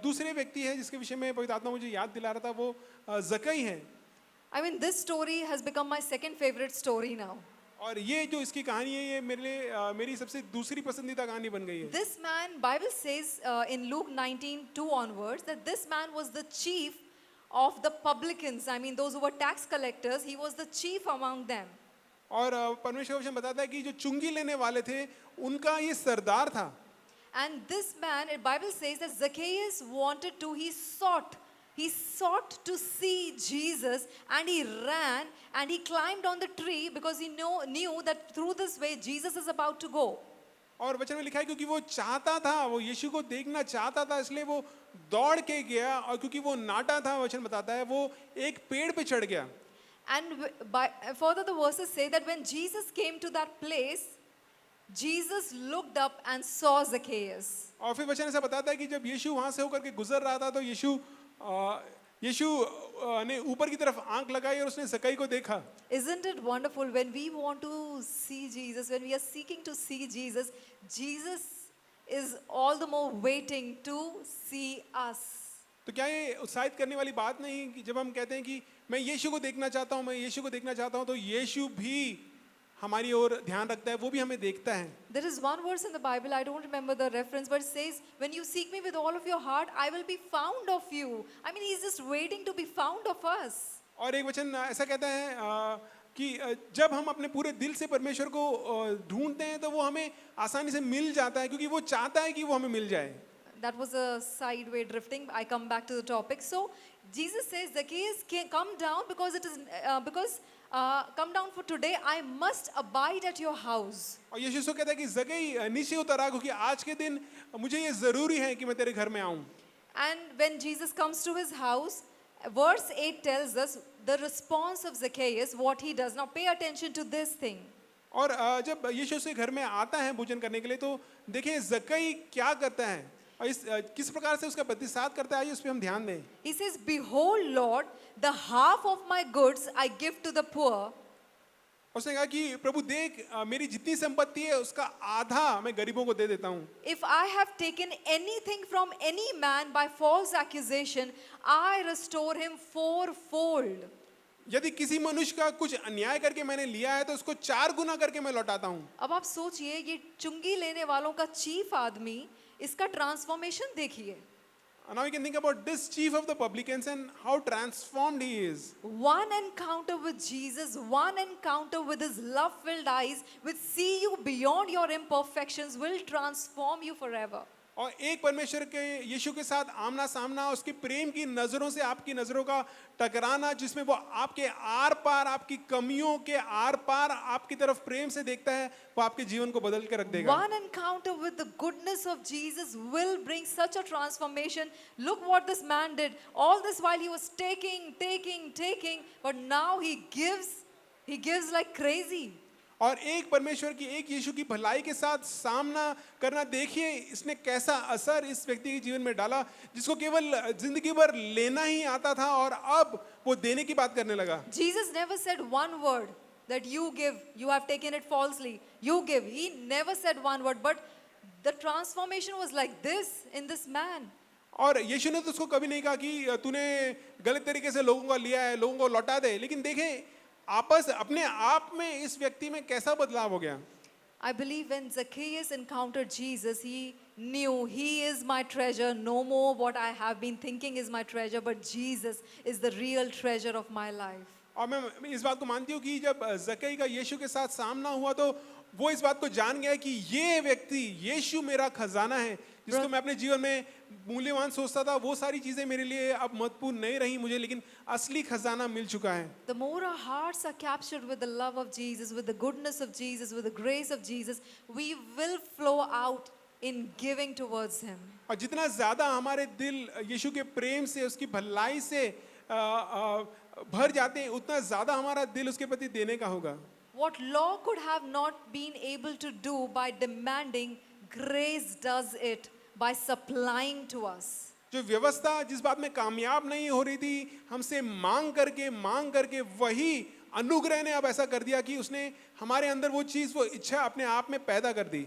दूसरे व्यक्ति है जिसके विषय में पवित्र आत्मा मुझे याद दिला रहा था वो जक्कई है। I mean, this story has become my second favorite story now. और ये जो इसकी कहानी है ये मेरे लिए मेरी सबसे दूसरी पसंदीदा कहानी बन गई है। This man, Bible says in Luke 19:2 onwards that this man was the chief of the publicans. I mean, those who were tax collectors. He was the chief among them. और परमेश्वर वचन बताता है कि जो चुंगी लेने वाले थे उनका ये सरदार था। And this man, the Bible says that Zacchaeus he sought to see Jesus, and he ran and he climbed on the tree because he knew that through this way Jesus is about to go. और वचन में लिखा है क्योंकि वो चाहता था, वो यीशु को देखना चाहता था इसलिए वो दौड़ के गया और क्योंकि वो नाटा था वचन बताता है वो एक पेड़ पे चढ़ गया। And further, the verses say that when Jesus came to that place, Jesus looked up and saw Zacchaeus. और फिर वचन ऐसा बताता है कि जब यीशु वहां से होकर के गुजर रहा था तो यीशु ने ऊपर की तरफ आंख लगाई और उसने जक्कई को देखा. Isn't it wonderful when we want to see Jesus, when we are seeking to see Jesus, Jesus is all the more waiting to see us. तो क्या ये उत्साहित करने वाली बात नहीं कि जब हम कहते हैं कि मैं यीशु को देखना चाहता हूँ, मैं यीशु को देखना चाहता हूँ, तो यीशु भी हमारी ओर ध्यान रखता है, वो भी हमें देखता है. There is one verse in the Bible, I don't remember the reference, but it says, when you seek me with all of your heart, I will be found of you. I mean, he's just waiting to be found of us. और एक वचन ऐसा कहता है कि जब हम अपने पूरे दिल से परमेश्वर को ढूंढते हैं तो वो हमें आसानी से मिल जाता है, क्योंकि वो चाहता है कि वो हमें मिल जाए. That was a sideway drifting. I come back to the topic. So Jesus says, Zacchaeus, come down because it is come down for today. I must abide at your house. और यीशु से कहता है कि जक्कई नीचे उतर आ, क्योंकि आज के दिन मुझे ये जरूरी है कि मैं तेरे घर में आऊं. And when Jesus comes to his house, verse 8 tells us the response of Zacchaeus, what he does. Now pay attention to this thing. और जब यीशु से घर में आता है भोजन करने के लिए, तो देखिए जक्कई क्या करता है और किस प्रकार से उसका प्रतिसाद करता है, आइए उस पर हम ध्यान दें. He says, behold, Lord, the half of my goods I give to the poor. उसने कहा कि प्रभु देख, मेरी जितनी संपत्ति है उसका आधा मैं गरीबों को दे देता हूँ. If I have taken anything from any man by false accusation, I restore him fourfold. यदि किसी मनुष्य का कुछ अन्याय करके मैंने लिया है तो उसको 4 गुना करके मैं लौटाता हूँ. अब आप सोचिए, ये चुंगी लेने वालों का चीफ आदमी, इसका ट्रांसफॉर्मेशन देखिए. Now we can think about this chief of the publicans and how transformed he is. One encounter with Jesus, one encounter with his love-filled eyes, which see you beyond your imperfections, will transform you forever. और एक परमेश्वर के यीशु के साथ आमना सामना, उसकी प्रेम की नजरों से आपकी नजरों का टकराना, जिसमें वो आपके आर पार, आपकी कमियों के आर पार आपकी तरफ प्रेम से देखता है, वो आपके जीवन को बदल के रख देगा. One encounter with the goodness of Jesus will bring such a transformation. Look what this man did. All this while he was taking, but now he gives like crazy. और एक परमेश्वर की, एक यीशु की भलाई के साथ सामना करना, देखिए इसने कैसा असर इस व्यक्ति के जीवन में डाला, जिसको केवल जिंदगी भर लेना ही आता था और अब वो देने की बात करने लगा. Jesus never said one word that you give, you have taken it falsely, you give. He never said one word, but the transformation was like this in this man. और यीशु ने तो उसको कभी नहीं कहा कि तूने गलत तरीके से लोगों का लिया है, लोगों को लौटा दे. लेकिन देखें आपस अपने आप में इस व्यक्ति में कैसा बदलाव हो गया. I believe when Zacchaeus encountered Jesus, he knew he is my treasure. No more what I have been thinking is my treasure, but Jesus is the real treasure of my life. और मैं इस बात को मानती हूँ कि जब जक्कई का यीशु के साथ सामना हुआ तो वो इस बात को जान गया कि ये व्यक्ति यीशु मेरा खजाना है, जिसको मैं अपने जीवन में मूल्यवान सोचता था. वो सारी चीजें मेरे लिए अब महत्वपूर्ण नहीं रही मुझे, लेकिन असली खजाना मिल चुका है. The more our hearts are captured with the love of Jesus, with the goodness of Jesus, with the grace of Jesus, we will flow out in giving towards him. और जितना ज्यादा हमारे दिल यीशु के प्रेम से, उसकी भलाई से भर जाते हैं, उतना ज्यादा हमारा दिल उसके प्रति देने का होगा. What law could have not been able to do by demanding, grace does it by supplying to us. जो व्यवस्था जिस बात में कामयाब नहीं हो रही थी, हमसे मांग करके वही अनुग्रह ने अब ऐसा कर दिया कि उसने हमारे अंदर वो चीज, वो इच्छा अपने आप में पैदा कर दी.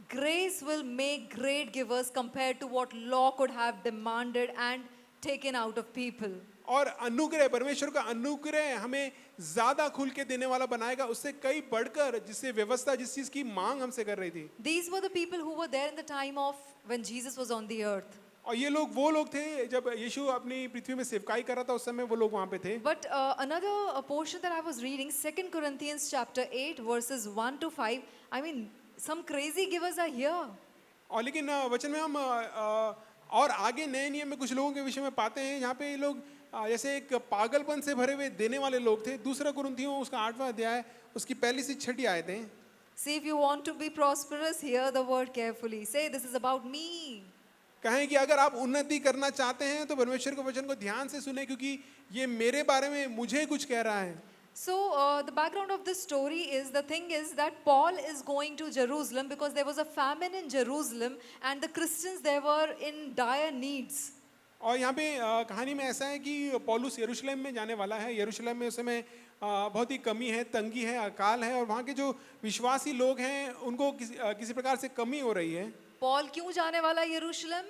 Grace will make great givers compared to what law could have demanded and taken out of people. और अनुग्रह, परमेश्वर का अनुग्रह हमें ज्यादा खुल के देने वाला बनाएगा, उससे कई बढ़कर जिससे व्यवस्था जिस चीज की मांग हमसे कर रही थी. These were the people who were there in the time of when Jesus was on the earth. और ये लोग वो लोग थे जब यीशु अपनी पृथ्वी में सेवकाई कर रहा था, उस समय वो लोग वहां पे थे. But another portion that I was reading, 2 Corinthians chapter 8 verses 1 to 5. I mean, some crazy givers are here. और लेकिन वचन में हम और आगे नए नियम में कुछ लोगों के विषय में पाते हैं, यहाँ पे ये लोग जैसे एक पागलपन से भरे हुए देने वाले लोग थे. 2 कुरिन्थियों उसका 8वां अध्याय उसकी पहली से 6ठी आयतें. See, if you want to be prosperous, hear the word carefully. Say, this is about me. कहें कि अगर आप उन्नति करना चाहते हैं तो परमेश्वर के वचन को ध्यान से सुने, क्योंकि ये मेरे बारे में मुझे कुछ कह रहा है. So, the background of this story is the thing is that Paul is going to Jerusalem because there was a famine in Jerusalem and the Christians they were in dire needs. और यहाँ पे कहानी में ऐसा है कि पौलुस यरूशलेम में जाने वाला है। यरूशलेम में उस समय बहुत ही कमी है, तंगी है, अकाल है और वहाँ के जो विश्वासी लोग हैं उनको किसी प्रकार से कमी हो रही है। पॉल क्यों जाने वाला है यरूशलेम?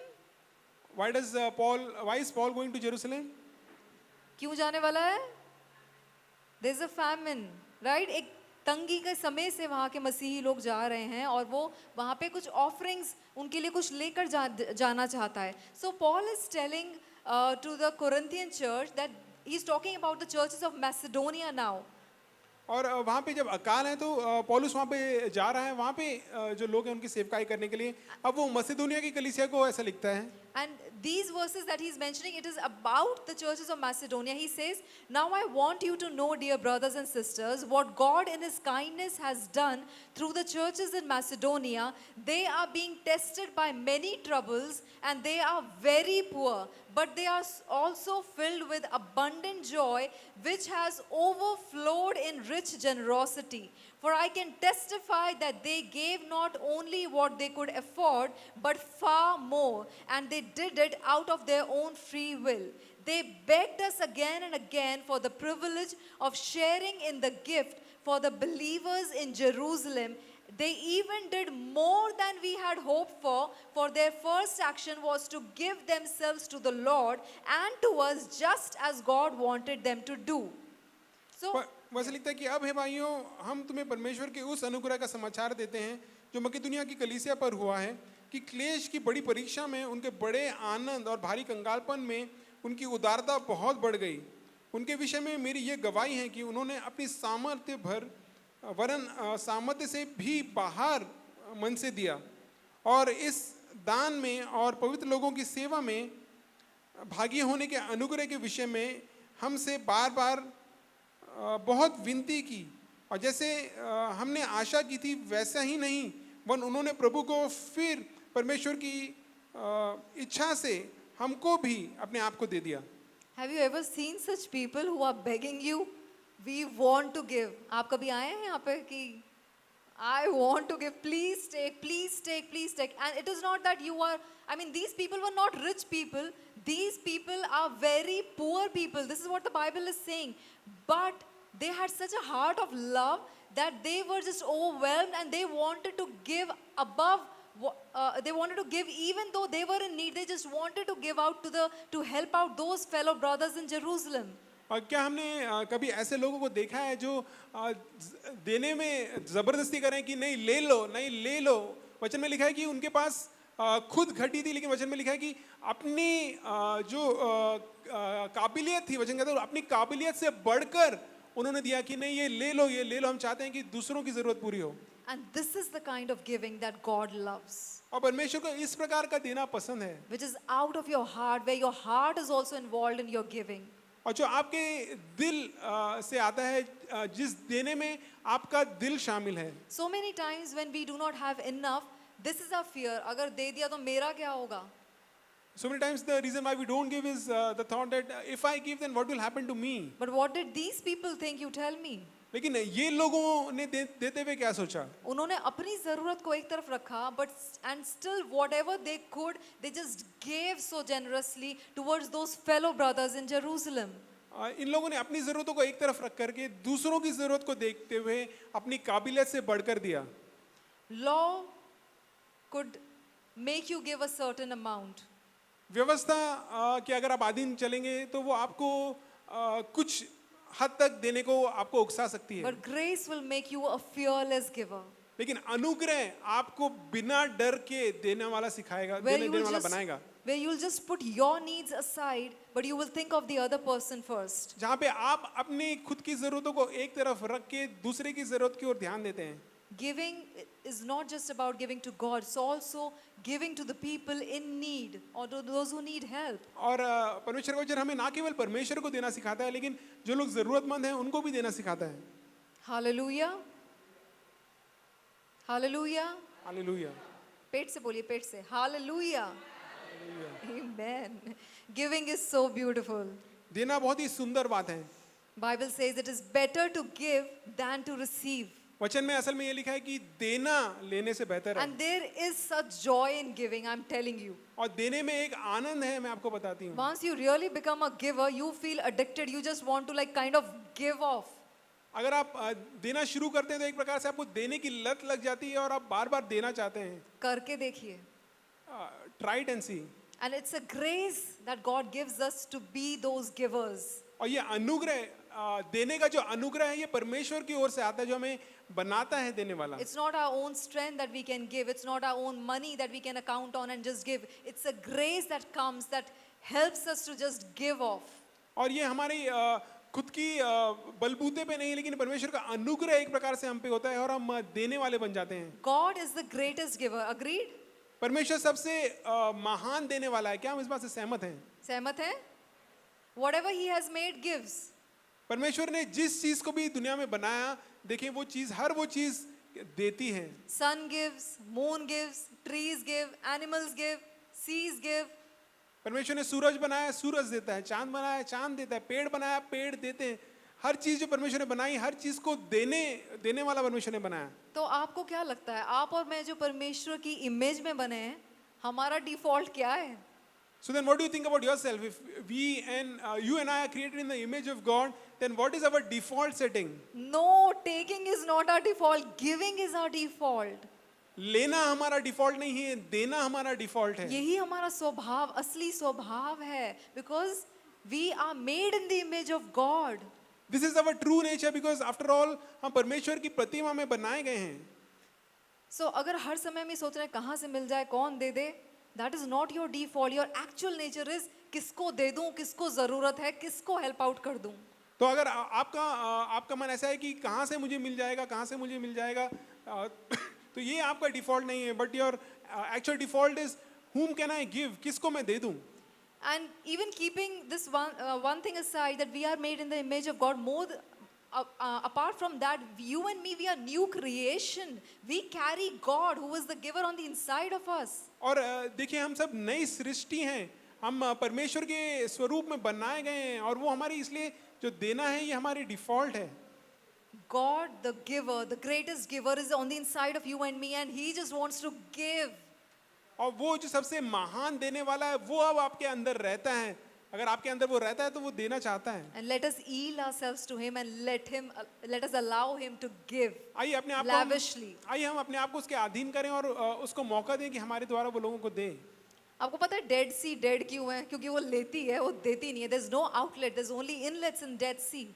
Why is Paul going to Jerusalem? क्यों जाने वाला है? There is a famine, right? एक तंगी के समय से वहाँ के मसीही लोग जा रहे हैं और वो वहाँ पे कुछ ऑफरिंग्स उनके लिए कुछ लेकर जाना चाहता है. So Paul is telling to the Corinthian church that he's talking about the churches of Macedonia now. और वहाँ पे जब अकाल है तो पौलुस वहाँ पे जा रहा है, वहाँ पे जो लोग हैं उनकी सेवकाई करने के लिए। अब वो मसेदोनिया की कलीसिया को ऐसा लिखता है। And these verses that he's mentioning, it is about the churches of Macedonia. He says, now I want you to know, dear brothers and sisters, what God in his kindness has done through the churches in Macedonia. They are being tested by many troubles and they are very poor, but they are also filled with abundant joy, which has overflowed in rich generosity. For I can testify that they gave not only what they could afford, but far more, and they did it out of their own free will. They begged us again and again for the privilege of sharing in the gift for the believers in Jerusalem. They even did more than we had hoped for their first action was to give themselves to the Lord and to us just as God wanted them to do. So, वैसे लिखता है कि अब हे भाइयों, हम तुम्हें परमेश्वर के उस अनुग्रह का समाचार देते हैं जो मकिदुनिया की कलीसिया पर हुआ है कि क्लेश की बड़ी परीक्षा में उनके बड़े आनंद और भारी कंगालपन में उनकी उदारता बहुत बढ़ गई। उनके विषय में मेरी ये गवाही है कि उन्होंने अपनी सामर्थ्य भर वरन सामर्थ्य से भी बाहर मन से दिया और इस दान में और पवित्र लोगों की सेवा में भागी होने के अनुग्रह के विषय में हमसे बार बार बहुत विनती की और जैसे हमने आशा की थी वैसा ही नहीं, वन उन्होंने प्रभु को फिर परमेश्वर की इच्छा से हमको भी अपने आप को दे दिया। Have you ever seen such people who are begging you, we want to give? आप कभी आए हैं यहाँ पे कि I want to give, please take, please take, please take. And it is not that you are, I mean, these people were not rich people. These people are very poor people. This is what the Bible is saying. But they had such a heart of love that they were just overwhelmed and they wanted to give above. They wanted to give even though they were in need. They just wanted to give out to help out those fellow brothers in Jerusalem. और क्या हमने कभी ऐसे लोगों को देखा है जो देने में जबरदस्ती करें कि नहीं ले लो, नहीं ले लो? वचन में लिखा है कि उनके पास खुद घटी थी, लेकिन वचन में लिखा है कि अपनी जो काबिलियत थी, वचन कहता है अपनी काबिलियत से बढ़कर उन्होंने दिया कि नहीं ये ले लो, ये ले लो। हम चाहते हैं कि दूसरों की जरूरत पूरी हो। And this is the kind of giving that God loves. और परमेश्वर को इस प्रकार का देना पसंद है, Which is out of your heart, where your heart is also involved in your giving. और जो आपके दिल से आता है, जिस देने में आपका दिल शामिल है। So many times when we do not have enough, this is our fear. अगर दे दिया तो मेरा क्या होगा? So many times the reason why we don't give is the thought that if I give then what will happen to me? But what did these people think? You tell me. लेकिन ये लोगों ने देते हुए क्या सोचा? उन्होंने अपनी जरूरत को एक तरफ रखा, but and still whatever they could, they just gave so generously towards those fellow brothers in Jerusalem. इन लोगों ने अपनी जरूरतों को एक तरफ रख करके दूसरों की जरूरत को देखते हुए अपनी काबिलियत से बढ़कर दिया। Law could make you give a certain amount. व्यवस्था कि अगर आप आधीन चलेंगे तो वो आपको कुछ हद तक देने को आपको उकसा सकती है। But grace will make you a fearless giver. लेकिन अनुग्रह आपको बिना डर के देने वाला सिखाएगा, देने वाला बनाएगा। Where you will just put your needs aside, but you will think of the other person first. जहाँ पे आप अपनी खुद की जरूरतों को एक तरफ रख के दूसरे की जरूरत की ओर ध्यान देते हैं। Giving is not just about giving to God, it's also giving to the people in need or to those who need help. और परमेश्वर का वचन हमें ना केवल परमेश्वर को देना सिखाता है, लेकिन जो लोग जरूरतमंद हैं उनको भी देना सिखाता है। Hallelujah. Hallelujah. हालेलुया। पेट से बोलिए, पेट से. Hallelujah. Amen. Giving is so beautiful. देना बहुत ही सुंदर बात है। Bible says it is better to give than to receive. वचन में असल में ये लिखा है कि देना लेने से बेहतर है, And there is such joy in giving, I'm telling you. और देने में एक आनंद है, मैं आपको बताती हूँ. Once you really become a giver, you feel addicted. You just want to like kind of give off. अगर आप देना शुरू करते हैं तो एक प्रकार से आपको देने की लत लग जाती है और आप बार बार देना चाहते हैं. करके देखिए. Try it and see. And it's a grace that God gives us to be those givers. और ये अनुग्रह, देने का जो अनुग्रह है ये परमेश्वर की ओर से आता है जो हमें बनाता है देने वाला. It's not our own strength that we can give. It's not our own money that we can account on and just give. It's a grace that comes that helps us to just give off. और ये हमारी खुद की बलबूते पे नहीं, लेकिन परमेश्वर का अनुग्रह एक प्रकार से हम पे होता है और हम देने वाले बन जाते हैं. God is the greatest giver. Agreed? परमेश्वर सबसे महान देने वाला है. क्या हम इस बात से सहमत हैं? सहमत हैं? Whatever he has made gives. परमेश्वर ने जिस चीज को भी दुनिया में बनाया, देखिए वो चीज, हर वो चीज देती है. Sun gives, moon gives, trees give, animals give, seas give. परमेश्वर ने सूरज बनाया, सूरज देता है. चांद बनाया, चांद देता है. पेड़ बनाया, पेड़ देते हैं. हर चीज जो परमेश्वर ने बनाई, हर चीज को देने वाला परमेश्वर ने बनाया. तो आपको क्या लगता है, आप और मैं जो परमेश्वर की इमेज में बने हैं, हमारा डिफॉल्ट क्या है? So then what do you think about yourself? If we and you and I are created in the image of God, then what is our default setting? No, taking is not our default. Giving is our default. लेना हमारा default नहीं है, देना हमारा default है. यही हमारा स्वभाव, असली स्वभाव है. Because we are made in the image of God. This is our true nature because after all हम परमेश्वर की प्रतिमा में बनाए गए हैं. So अगर हर समय में सोच रहे हैं कहाँ से मिल जाए, कौन दे दे, that is not your default. Your actual nature is किसको दे दूं, किसको जरूरत है, किसको हेल्प आउट कर दूं. तो अगर आपका मन ऐसा है कि कहाँ से मुझे मिल जाएगा, कहाँ से मुझे मिल जाएगा, तो ये आपका डिफॉल्ट नहीं है. But your actual default is whom can I give, किसको मैं दे दूं. And even keeping this one thing aside, that we are made in the image of God, more apart from that, you and me, we are new creation. We carry God who is the giver on the inside of us. और देखिए हम सब नई सृष्टि हैं. हम परमेश्वर के स्वरूप में बनाए गए हैं और वो हमारी, इसलिए जो देना है ये हमारी डिफॉल्ट है. God, the giver, the greatest giver, is on the inside of you and me, and He just wants to give. और वो जो सबसे महान देने वाला है वो अब आपके अंदर रहता है. अगर आपके अंदर वो रहता है तो वो देना चाहता है. And let us yield ourselves to Him and let us allow Him to give आइए अपने आप lavishly. आइए हम अपने आप को उसके अधीन करें और उसको मौका दें कि हमारे द्वारा वो लोगों को दे. आपको पता है डेड सी डेड क्यों है? क्योंकि वो लेती है, वो देती नहीं है. There's no outlet. There's only inlets in Dead Sea.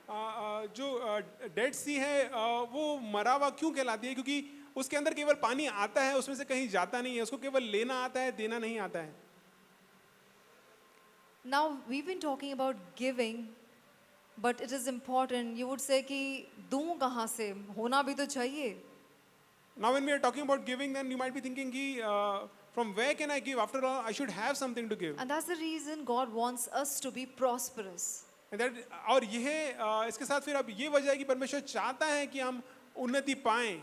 जो डेड सी है वो मरा हुआ क्यों कहलाती है? क्योंकि उसके अंदर केवल पानी आता है, उसमें से कहीं जाता नहीं है. उसको केवल लेना आता है, देना नहीं आता है. Now we've been talking about giving, but it is important. You would say कि दूं कहाँ से? होना भी तो चाहिए. Now when we are talking about giving, then you might be thinking कि from where can I give? After all, I should have something to give. And that's the reason God wants us to be prosperous. And that, और यह इसके साथ फिर अब ये वजह है कि परमेश्वर चाहता है कि हम उन्नति पाएं.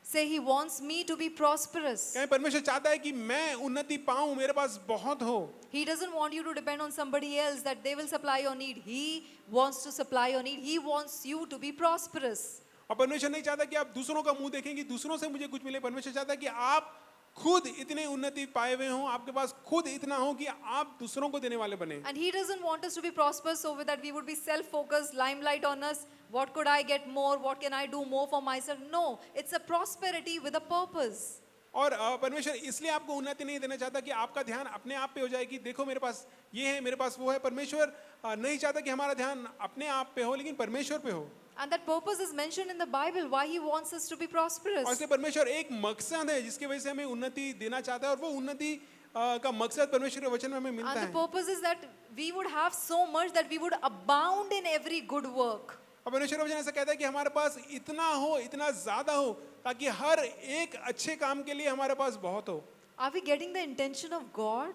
Say He wants me to be prosperous. क्या परमेश्वर चाहता है कि मैं उन्नति पाऊं, मेरे पास बहुत हो. He doesn't want you to depend on somebody else that they will supply your need. He wants to supply your need. He wants you to be prosperous. और परमेश्वर नहीं चाहता कि आप दूसरों का मुंह देखें कि दूसरों से मुझे कुछ मिले. परमेश्वर चाहता है कि आप खुद इतने उन्नति पाए हुए हों, आपके पास खुद इतना हो कि आप दूसरों को देने वाले बने. And He doesn't want us to be prosperous so that we would be self-focused, limelight on us. What could I get more? What can I do more for myself? No, it's a prosperity with a purpose. और परमेश्वर इसलिए आपको उन्नति नहीं देना चाहता कि आपका ध्यान अपने आप पे हो जाए कि देखो मेरे पास ये है, मेरे पास वो है. परमेश्वर नहीं चाहता कि हमारा ध्यान अपने आप पे हो, लेकिन परमेश्वर पे हो. And that purpose is mentioned in the Bible, why He wants us to be और prosperous. इसलिए परमेश्वर एक मकसद है जिसकी वजह से हमें उन्नति देना चाहता है, और वो उन्नति का मकसद परमेश्वर के वचन में हमें मिलता And the है. purpose is that we would have so much that we would abound in every good work. और परमेश्वर का वचन ऐसा कहता है कि हमारे पास इतना हो, इतना ज्यादा हो, ताकि हर एक अच्छे काम के लिए हमारे पास बहुत हो. Are we getting the intention of God?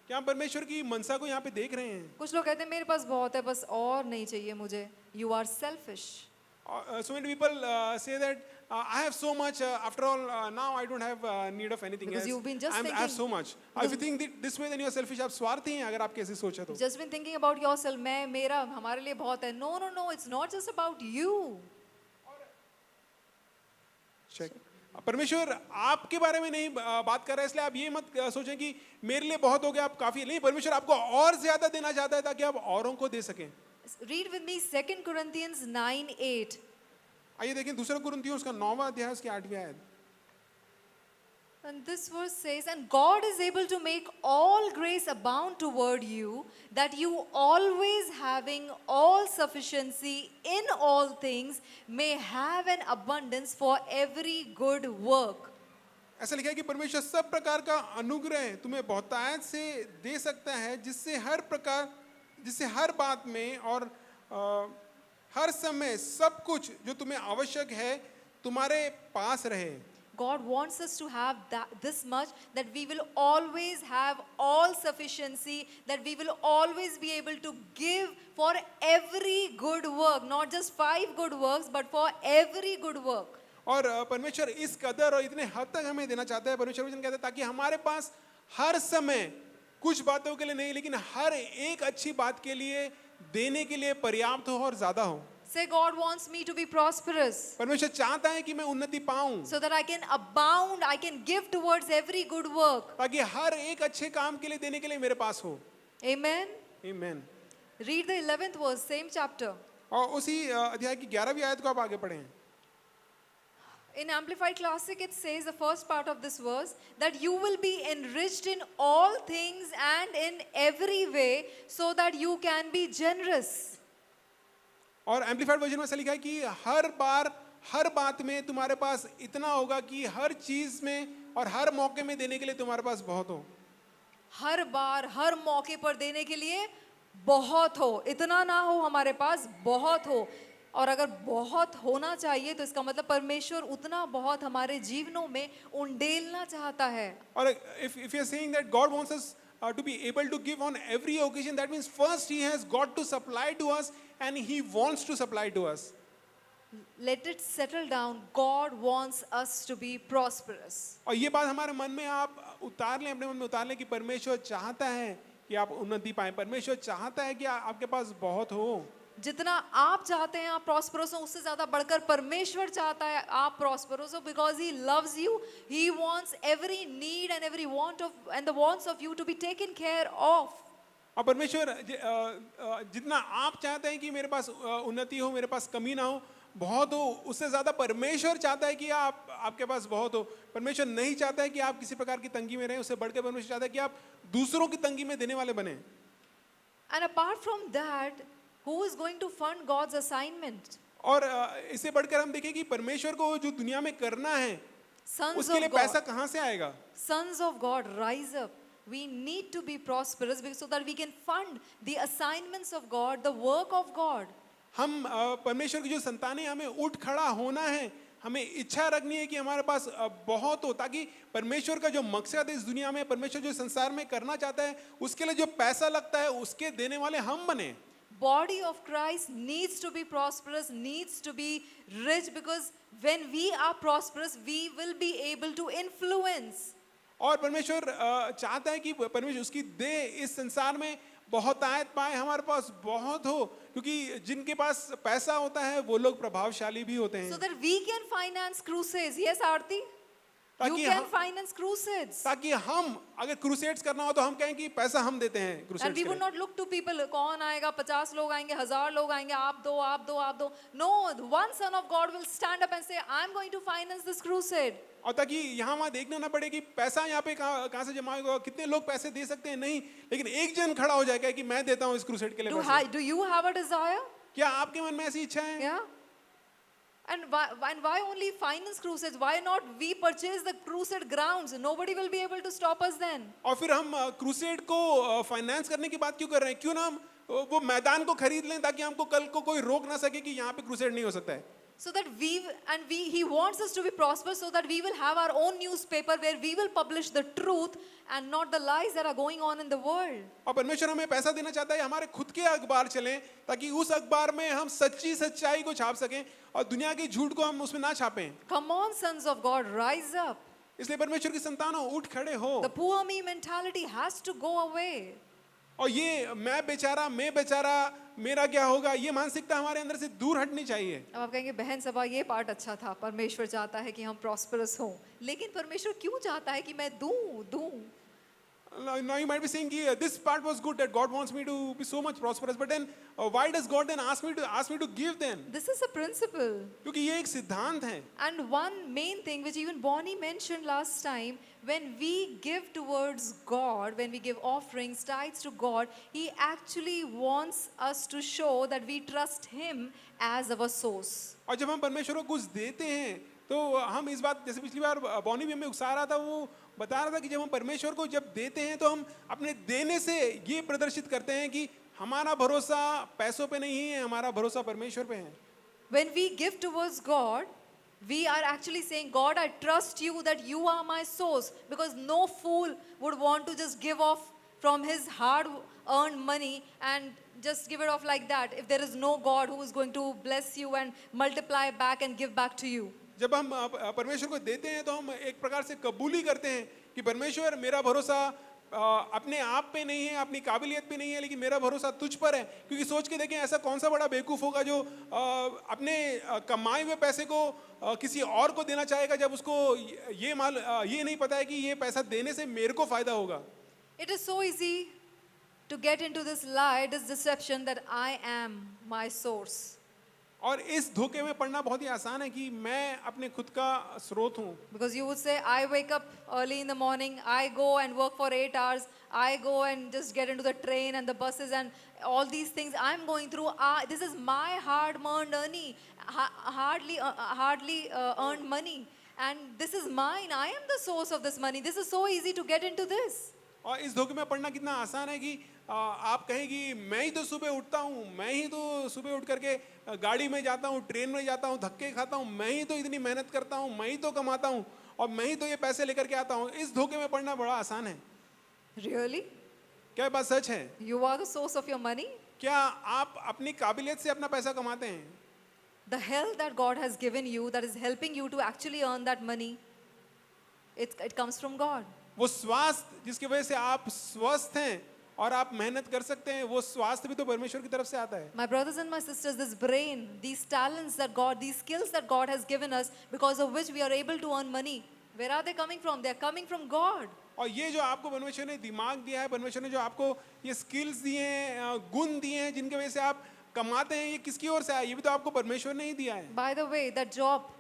क्या हम परमेश्वर की मनसा को यहाँ पे देख रहे हैं? कुछ लोग कहते हैं मेरे पास बहुत है, बस और नहीं चाहिए मुझे. You are selfish. So many people say that I have so much. After all, now I don't have need of anything Because else. you've been just I have thinking- so much. If you think this way, then you are selfish. आप स्वार्थी हैं अगर आप कैसे सोचे तो. Just been thinking about yourself. मैं मेरा हमारे लिए बहुत है. No, no, no. It's not just about you. Check. परमेश्वर आपके बारे में नहीं बात कर रहा है, इसलिए आप ये मत सोचें कि मेरे लिए बहुत हो गया, आप काफी नहीं. परमेश्वर आपको और ज्यादा देना चाहता है ताकि आप औरों को दे सकें. Read with me 2 Corinthians 9:8. आइए देखें दूसरा कुरिन्थियों उसका 9वां अध्याय उसकी 8वीं आयत. And this verse says, and God is able to make all grace abound toward you, that you always having all sufficiency in all things may have an abundance for every good work. ऐसा लिखा है कि परमेश्वर सब प्रकार का अनुग्रह तुम्हें बहुतायत से दे सकता है, जिससे हर बात में और हर समय सब कुछ जो तुम्हें आवश्यक है तुम्हारे पास रहे. God wants us to have this much, that we will always have all sufficiency, that we will always be able to give for every good work, not just 5 good works, but for every good work. और परमेश्वर इस कदर और इतने हद तक हमें देना चाहता है. परमेश्वर वचन कहता है ताकि हमारे पास हर समय कुछ बातों के लिए नहीं, लेकिन हर एक अच्छी बात के लिए देने के लिए पर्याप्त हो और ज्यादा हो. Say, God wants me to be prosperous, परमेश्वर चाहता है कि मैं उन्नति पाऊं, so that I can abound, I can give towards every good work. ताकि हर एक अच्छे काम के लिए देने के लिए मेरे पास हो. Amen. आमीन. Read the 11th verse, same chapter. और उसी अध्याय की 11वीं आयत को आप आगे पढ़ें. In Amplified Classic, it says the first part of this verse, that you will be enriched in all things and in every way, so that you can be generous. और एम्पलीफाइड वर्जन में ऐसा लिखा है कि हर बार हर बात में तुम्हारे पास इतना होगा कि हर चीज में और हर मौके में देने के लिए तुम्हारे पास बहुत हो. हर बार हर मौके पर देने के लिए बहुत हो, इतना ना हो हमारे पास, बहुत हो. और अगर बहुत होना चाहिए तो इसका मतलब परमेश्वर उतना बहुत हमारे जीवनों में उंडेलना चाहता है. और if you are saying that God wants us to be able to give on every occasion, that means first he has got to supply to us and he wants to supply to us. Let it settle down. God wants us to be prosperous. और ये बात हमारे मन में आप उतार लें, अपने मन में उतार लें कि परमेश्वर चाहता है कि आप उन्नति पाएं. परमेश्वर चाहता है कि आपके पास बहुत हो. जितना आप चाहते हैं आप प्रॉस्परस हो, उससे ज्यादा बढ़कर परमेश्वर चाहता है आप प्रॉस्परस हो, because he loves you. He wants every need and every want of and the wants of you to be taken care of. और परमेश्वर जितना आप चाहते हैं कि मेरे पास उन्नति हो, मेरे पास कमी ना हो, बहुत हो, उससे ज्यादा परमेश्वर चाहता है कि आपके पास बहुत हो. परमेश्वर नहीं चाहता है कि आप किसी प्रकार की तंगी में रहें, उससे बढ़कर परमेश्वर चाहता है कि आप दूसरों की तंगी में देने वाले बने. And apart from that, who is going to fund God's assignment? और इससे बढ़कर हम देखें कि परमेश्वर को जो दुनिया में करना है Sons उसके लिए of पैसा God. कहाँ से आएगा? Sons of God, rise up. We need to be prosperous so that we can fund the assignments of God, the work of God. हम परमेश्वर की जो संतान है, हमें उठ खड़ा होना है. हमें इच्छा रखनी है कि हमारे पास बहुत हो, ताकि परमेश्वर का जो मकसद है इस दुनिया में, परमेश्वर जो संसार में करना चाहता है, उसके लिए जो पैसा लगता है उसके देने वाले हम बने. Body of Christ needs to be prosperous, needs to be rich, because when we are prosperous, we will be able to influence. और परमेश्वर चाहता है कि परमेश्वर उसकी दे इस संसार में बहुत आयत पाए, हमारे पास बहुत हो, क्योंकि जिनके पास पैसा होता है वो लोग प्रभावशाली भी होते हैं. So that we can finance crusades. Yes, Aarti? You ताकि can हम- finance crusades. ताकि हम अगर क्रूसेड्स करना हो तो हम कहें कि पैसा हम देते हैं And क्रूसेड्स we के would लिए. not look to people, कौन आएगा, 50 लोग आएंगे, 1000 लोग आएंगे, आप दो, आप दो, आप दो. No, the one son of God will stand up and say, I'm going to finance this crusade. और ताकि यहाँ वहाँ देखना ना पड़े कि पैसा यहाँ पे कहाँ से जमा होगा, कितने लोग पैसे दे सकते हैं, नहीं, लेकिन एक जन खड़ा हो जाएगा कि मैं देता हूँ इस क्रूसेड के लिए पैसे. Do you have a desire? क्या आपके मन में ऐसी इच्छा है? Yeah. And why only finance crusades? Why not we purchase the crusade grounds? Nobody will be able to stop us then. और फिर हम क्रूसेड को फाइनेंस करने की बात क्यों कर रहे हैं? क्यों ना हम वो मैदान को खरीद लें ताकि हमको कल को कोई रोक ना सके कि यहाँ पे क्रूसेड नहीं हो सकता है. So that he wants us to be prosperous so that we will have our own newspaper where we will publish the truth and not the lies that are going on in the world. और परमेश्वर हमें पैसा देना चाहता है हमारे खुद के अखबार चलें ताकि उस अखबार में हम सच्ची सच्चाई को छाप सकें और दुनिया के झूठ को हम उसमें ना छापें। Come on, sons of God, rise up. इसलिए परमेश्वर की संतानों उठ खड़े हो। The poor me mentality has to go away. और ये मैं बेचारा मेरा क्या होगा ये मानसिकता हमारे अंदर से दूर हटनी चाहिए। अब आप कहेंगे बहन सभा ये पार्ट अच्छा था, परमेश्वर चाहता है कि हम प्रॉस्परस हों, लेकिन परमेश्वर क्यों चाहता है कि मैं दूं? Now you might be saying this part was good that God wants me to be so much prosperous, but then why does God then ask me to give then? This is a principle. क्योंकि ये एक सिद्धांत है। And one main thing which even Bonnie mentioned last time, when we give towards God, when we give offerings, tithes to God, He actually wants us to show that we trust Him as our source. और जब हम परमेश्वर को कुछ देते हैं तो हम इस बात जैसे पिछली बार बॉनी भी हमें उकसा रहा था, वो बता रहा था कि जब हम परमेश्वर को जब देते हैं तो हम अपने देने से ये प्रदर्शित करते हैं कि हमारा भरोसा पैसों पे नहीं है, हमारा भरोसा परमेश्वर पे है। When we give towards God, we are actually saying, God, I trust you that you are my source, because no fool would want to just give off from his hard earned money and just give it off like that if there is no God who is going to bless you and multiply back and give back to you. जब हम परमेश्वर को देते हैं तो हम एक प्रकार से कबूली करते हैं कि परमेश्वर मेरा भरोसा अपने आप पे नहीं है, अपनी काबिलियत पे नहीं है, लेकिन मेरा भरोसा तुझ पर है। क्योंकि सोच के देखें ऐसा कौन सा बड़ा बेवकूफ़ होगा जो अपने कमाए हुए पैसे को किसी और को देना चाहेगा जब उसको ये नहीं पता है कि ये पैसा देने से मेरे को फायदा होगा। It is so easy to get into this lie, this deception that I am my source. और इस धोखे में पड़ना बहुत ही आसान है कि मैं अपने खुद का स्रोत हूँ। Because you would say, I wake up early in the morning, I go and work for 8 hours, I go and just get into the train and the buses and all these things I'm going through. This is my hard-earned money, hardly earned money, and this is mine. I am the source of this money. This is so easy to get into this. और इस धोखे में पड़ना कितना आसान है कि आप कहें कि मैं ही तो सुबह उठता हूँ, मैं ही तो सुबह उठ करके गाड़ी में जाता हूँ, ट्रेन में जाता हूँ, धक्के खाता हूँ, मैं ही तो इतनी मेहनत करता हूँ, मैं ही तो कमाता हूँ और मैं ही तो ये पैसे लेकर के आता हूँ। इस धोखे में पड़ना बड़ा आसान है। Really? क्या बात सच है? You are the source of your money? क्या आप अपनी काबिलियत से अपना पैसा कमाते हैं? The health that God has given you, that is helping you to actually earn that money, it comes from God. वो स्वास्थ्य जिसकी वजह से आप स्वस्थ हैं और आप मेहनत कर सकते हैं, वो स्वास्थ्य भी तो परमेश्वर की तरफ से आता है। My brothers and my sisters, this brain, these talents that God, these skills that God has given us, because of which we are able to earn money, where are they coming from? They are coming from God. और ये जो आपको परमेश्वर ने दिमाग दिया है, परमेश्वर ने जो आपको ये स्किल्स दिए हैं, गुण दिए हैं, जिनकी वजह से आप कमाते हैं, ये किसकी ओर से आया? ये भी तो आपको परमेश्वर ने ही दिया है। By the way, that job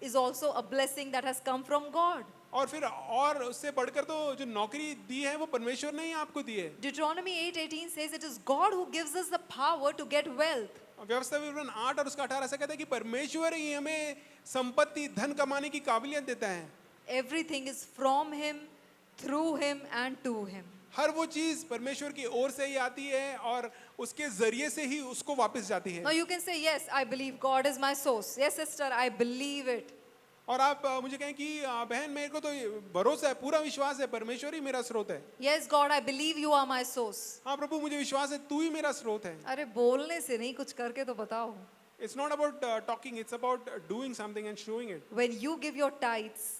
is also a blessing that has come from God. और फिर और उससे बढ़कर तो जो नौकरी दी है वो परमेश्वर ने ही आपको दी है। Deuteronomy 8:18 says it is God who gives us the power to get wealth. व्यवस्था विवरण 8 और उसका 18 से कहता है कि परमेश्वर ही हमें संपत्ति धन कमाने की काबिलियत देता है। Everything is from Him, through Him and to Him. हर वो चीज परमेश्वर की ओर से ही आती है और उसके जरिए से ही उसको वापस जाती है। Now you can say, yes, I believe God is my source. Yes, sister, I believe it. और आप मुझे कहें कि बहन मेरे को तो भरोसा है, पूरा विश्वास है, परमेश्वर ही मेरा स्रोत है। Yes, God, I believe you are my source. हाँ प्रभु मुझे विश्वास है, तू ही मेरा स्रोत है। अरे बोलने से नहीं, कुछ करके तो बताओ। It's not about talking, it's about doing something and showing it. When you give your tithes,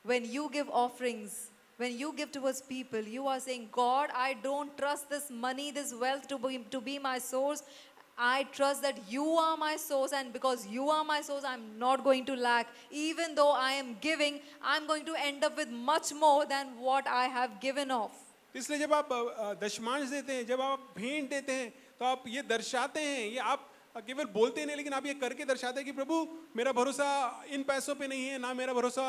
when you give offerings, when you give towards people, you are saying, God, I don't trust this money, this wealth to be my source. I trust that you are my source, and because you are my source, I'm not going to lack. Even though I am giving, I'm going to end up with much more than what I have given off. इसलिए जब आप दशमांश देते हैं, जब आप भेंट देते हैं, तो आप ये दर्शाते हैं, ये आप केवल बोलते नहीं, लेकिन आप ये करके दर्शाते हैं कि प्रभु मेरा भरोसा इन पैसों पे नहीं है, ना मेरा भरोसा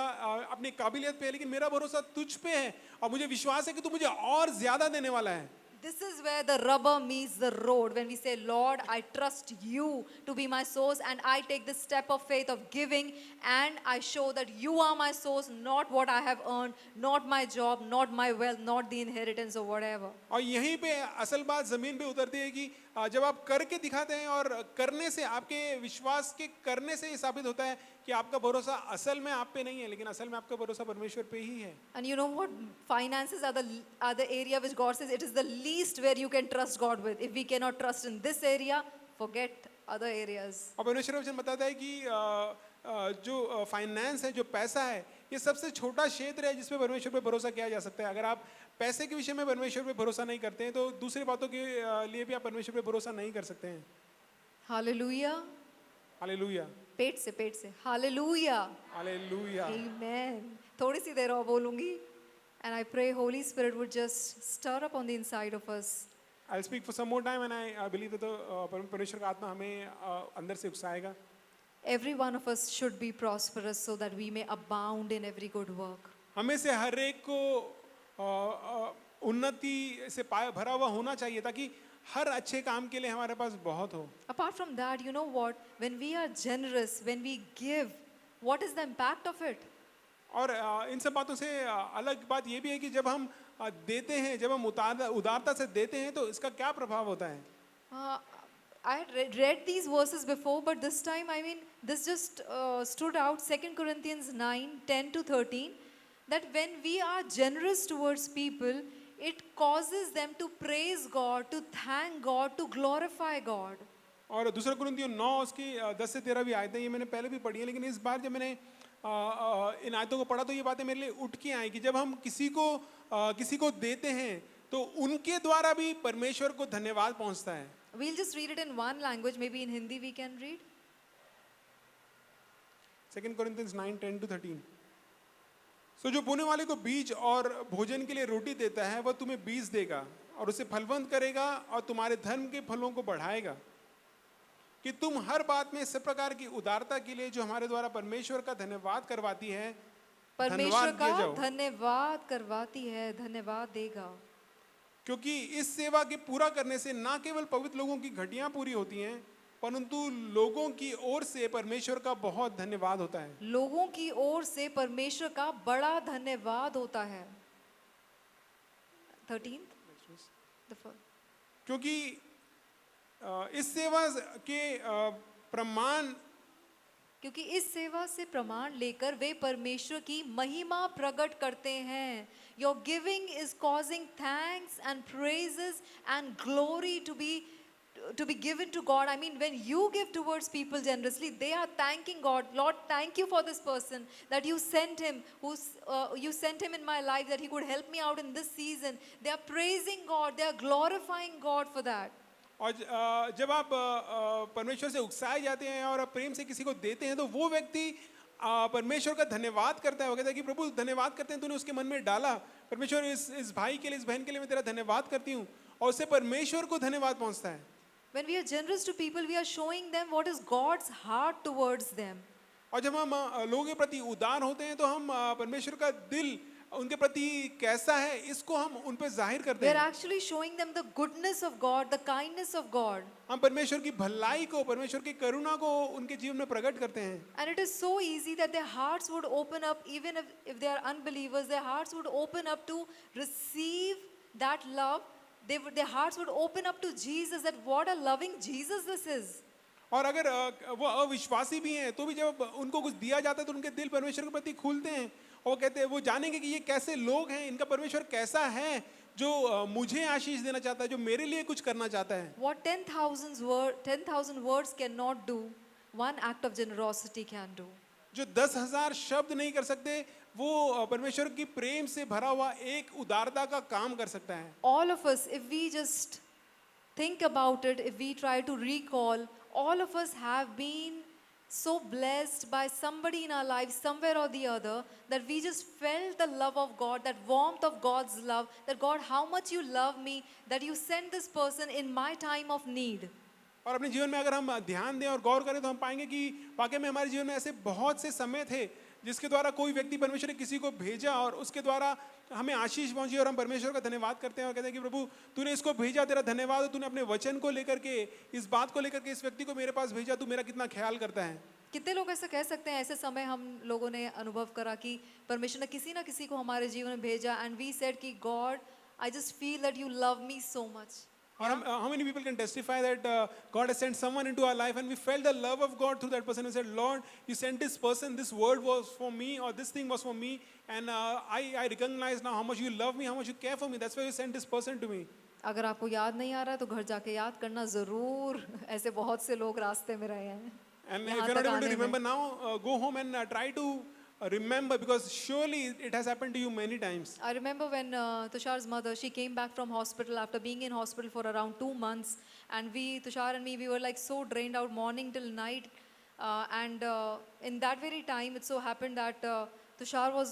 अपनी काबिलियत पे है, लेकिन मेरा भरोसा तुझ पे है और मुझे विश्वास है कि तू मुझे और ज्यादा देने वाला है। This is where the rubber meets the road. When we say, Lord, I trust you to be my source, and I take this step of faith of giving, and I show that you are my source, not what I have earned, not my job, not my wealth, not the inheritance or whatever. और यहीं पे असल बात जमीन पे उतरती है कि जब आप करके दिखाते हैं और करने से आपके विश्वास के करने से ये साबित होता है कि आपका भरोसा असल में आप पे नहीं है, लेकिन असल में आपका भरोसा परमेश्वर पे ही है। And you know what? Finances are the area which God says it is the least where you can trust God with. If we cannot trust in this area, forget other areas. और परमेश्वर वचन बताता है कि जो finance है, जो पैसा है, ये सबसे छोटा क्षेत्र है जिसमें परमेश्वर पे भरोसा किया जा सकता है। अगर आप पैसे के विषय में परमेश्वर पे भरोसा नहीं करते हैं तो दूसरी बातों के लिए भी आप परमेश्वर पे भरोसा नहीं कर सकते हैं। Hallelujah. हालेलुया, पेट से Hallelujah. हालेलुया। Amen. थोड़ी सी देर और बोलूंगी. And I pray Holy Spirit would just stir up on the inside of us. I'll speak for some more time and I believe that परमेश्वर का आत्मा हमें अंदर से उकसाएगा। Every one of us should be prosperous so that we may abound in every good work. हमें से हर एक को उन्नति से भरा हुआ होना चाहिए ताकि हर अच्छे काम के लिए हमारे पास बहुत हो। Apart from that, you know what? When we are generous, when we give, what is the impact of it? और इन सब बातों से अलग बात ये भी है कि जब हम देते हैं, जब हम उदारता से देते हैं तो इसका क्या प्रभाव होता है? I had read these verses before, but this time, I mean, this just stood out. 2 Corinthians 9:10-13, that when we are generous towards people, it causes them to praise God, to thank God, to glorify God. और दूसरा कुरिन्थियों 9 उसकी 10 से 13 भी आयतें, ये मैंने पहले भी पढ़ी है, लेकिन इस बार जब मैंने इन आयतों को पढ़ा तो ये बातें मेरे लिए उठ के आई कि जब हम किसी को देते हैं तो उनके द्वारा भी परमेश्वर को धन्यवाद पहुंचता है। We'll just read it in one language, maybe in Hindi we can read. 2 Corinthians 9:10-13। सो जो बोने वाले को बीज और भोजन के लिए रोटी देता है वह तुम्हें बीज देगा और उसे फलवंत करेगा और तुम्हारे धर्म के फलों को बढ़ाएगा कि तुम हर बात में सब प्रकार की उदारता के लिए जो हमारे द्वारा परमेश्वर का धन्यवाद करवाती है, परमेश्वर धन्यवाद दिए का जाओ। धन्यवाद करवाती है, धन्यवाद देगा। क्योंकि इस सेवा के पूरा करने से ना केवल पवित्र लोगों की घटियां पूरी होती हैं परंतु लोगों की ओर से परमेश्वर का बहुत धन्यवाद होता है। लोगों की ओर से परमेश्वर का बड़ा धन्यवाद होता है। 13th, क्योंकि इस सेवा के प्रमाण क्योंकि इस सेवा से प्रमाण लेकर वे परमेश्वर की महिमा प्रकट करते हैं। Your giving is causing thanks and praises and glory to be given to God. I mean, when you give towards people generously, they are thanking God. Lord, thank you for this person that you sent him, you sent him in my life that he could help me out in this season. They are praising God. They are glorifying God for that. और जब आप परमेश्वर से उकसाए जाते हैं और आप प्रेम से किसी को देते हैं तो वो व्यक्ति परमेश्वर का धन्यवाद करता है। वो कहता है कि प्रभु धन्यवाद करते हैं, तूने उसके मन में डाला। परमेश्वर इस भाई के लिए, इस बहन के लिए मैं तेरा धन्यवाद करती हूँ और उससे परमेश्वर को धन्यवाद पहुँचता है। When we are generous to people, we are showing them what is God's heart towards them. और जब हम लोगों के प्रति उदार होते हैं तो हम परमेश्वर का दिल उनके प्रति कैसा है इसको हम उन पे जाहिर करते We are हैं। actually showing them the goodness of God, the kindness of God. हम परमेश्वर की भलाई को, परमेश्वर की करुणा को उनके जीवन में प्रकट करते हैं। And it is so easy that their hearts would open up, even if they are unbelievers, their hearts would open up to receive that love. Their hearts would open up to Jesus, that what a loving Jesus this is. और अगर वो अविश्वासी भी हैं तो भी जब उनको कुछ दिया जाता है तो उनके दिल परमेश्वर के प्रति खुलते हैं और वो कहते हैं, वो जानेंगे कि ये कैसे लोग हैं, इनका परमेश्वर कैसा है जो मुझे आशीष देना चाहता है, जो मेरे लिए कुछ करना चाहता है। What 10,000 words cannot do, one act of generosity can do. जो 10,000 शब्द नहीं कर सकते वो परमेश्वर की प्रेम से भरा हुआ एक उदारता का काम कर सकता है। All of us, if we just think about it, if we try to recall, all of us have been so blessed by somebody in our lives, somewhere or the other, that we just felt the love of God, that warmth of God's love, that God, how much you love me, that you sent this person in my time of need. और अपने जीवन में अगर हम ध्यान दें और गौर करें तो हम पाएंगे कि वाकई में हमारे जीवन में ऐसे बहुत से समय थे जिसके द्वारा कोई व्यक्ति परमेश्वर ने किसी को भेजा और उसके द्वारा हमें आशीष पहुंची और हम परमेश्वर का धन्यवाद करते हैं और कहते हैं कि प्रभु तूने इसको भेजा, तेरा धन्यवाद, तूने अपने वचन को लेकर के, इस बात को लेकर के इस व्यक्ति को मेरे पास भेजा, तू मेरा कितना ख्याल करता है। कितने लोग ऐसा कह सकते हैं, ऐसे समय हम लोगों ने अनुभव करा कि परमेश्वर ने किसी ना किसी को हमारे जीवन में भेजा एंड वी सेड कि God I just feel that you love me so much. और हम how many people can testify that God has sent someone into our life and we felt the love of God through that person. We said, Lord, you sent this person, this word was for me or this thing was for me, and I recognize now how much you love me, how much you care for me. That's why you sent this person to me. अगर आपको याद नहीं आ रहा है तो घर जाके याद करना ज़रूर। ऐसे बहुत से लोग रास्ते में रहे हैं। And यहाँ if you're तक not able to आने में। remember now, go home and try to remember because surely it has happened to you many times. I remember when Tushar's mother, she came back from hospital after being in hospital for around 2 months, and Tushar and me, we were like so drained out morning till night, and in that very time, it so happened that Tushar was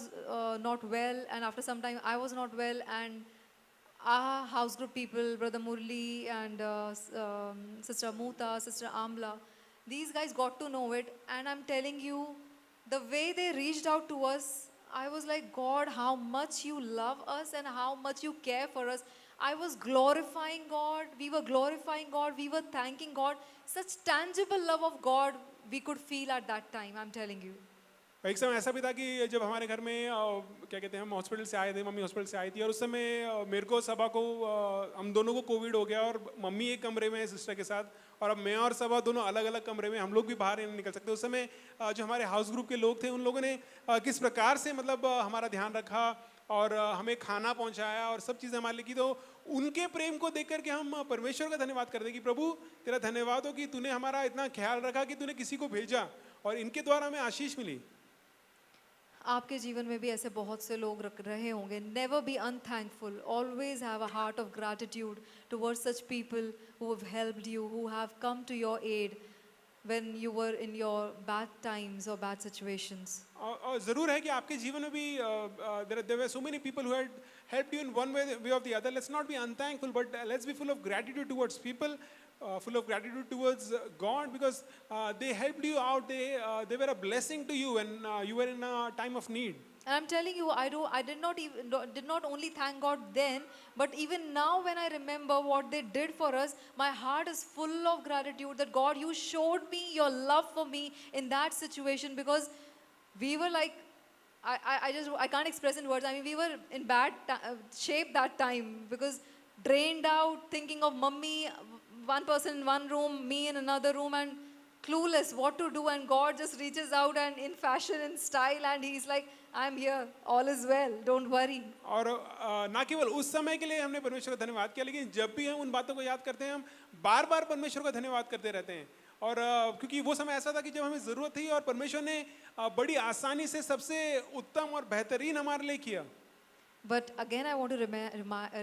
not well, and after some time, I was not well, and our house group people, Brother Murli and Sister Muta, Sister Amla, these guys got to know it, and I'm telling you, the way they reached out to us, I was like, God, how much you love us and how much you care for us. I was glorifying God, we were glorifying God, we were thanking God. Such tangible love of God we could feel at that time, I'm telling you. एक समय ऐसा भी था कि जब हमारे घर में क्या कहते हैं हम हॉस्पिटल से आए थे, मम्मी हॉस्पिटल से आई थी और उस समय मेरे को सबा को हम दोनों को कोविड हो गया और मम्मी एक कमरे में है सिस्टर के साथ और अब मैं और सबा दोनों अलग अलग कमरे में, हम लोग भी बाहर नहीं निकल सकते। उस समय जो हमारे हाउस ग्रुप के लोग थे उन लोगों ने किस प्रकार से मतलब हमारा ध्यान रखा और हमें खाना पहुंचाया और सब चीज़ें हमारे लिए की, तो उनके प्रेम को देख करके हम परमेश्वर का धन्यवाद करते हैं कि प्रभु तेरा धन्यवाद हो कि तूने हमारा इतना ख्याल रखा कि तूने किसी को भेजा और इनके द्वारा हमें आशीष मिली। आपके जीवन में भी ऐसे बहुत से लोग रहे होंगे। Never be unthankful, always have a heart of gratitude towards such people who have helped you, who have come to your aid when you were in your bad times or bad situations. और ज़रूर है कि आपके जीवन में भी there were so many people who had helped you in one way or the other. Let's not be unthankful, but let's be full of gratitude towards people, full of gratitude towards God because they helped you out. They were a blessing to you when you were in a time of need. And I'm telling you, I did not only thank God then, but even now when I remember what they did for us, my heart is full of gratitude that God, you showed me your love for me in that situation because we were like, I can't express in words. I mean, we were in bad shape that time because drained out, thinking of mummy, one person in one room, me in another room, and clueless what to do. And God just reaches out and in fashion and style, and He's like, I'm here, all is well, don't worry. और ना केवल उस समय के लिए हमने परमेश्वर का धन्यवाद किया, लेकिन जब भी हम उन बातों को याद करते हैं हम बार बार परमेश्वर का धन्यवाद करते रहते हैं। और क्योंकि वो समय ऐसा था कि जब हमें ज़रूरत थी और परमेश्वर ने बड़ी आसानी से सबसे उत्तम और बेहतरीन हमारे लिए किया। But again, I want to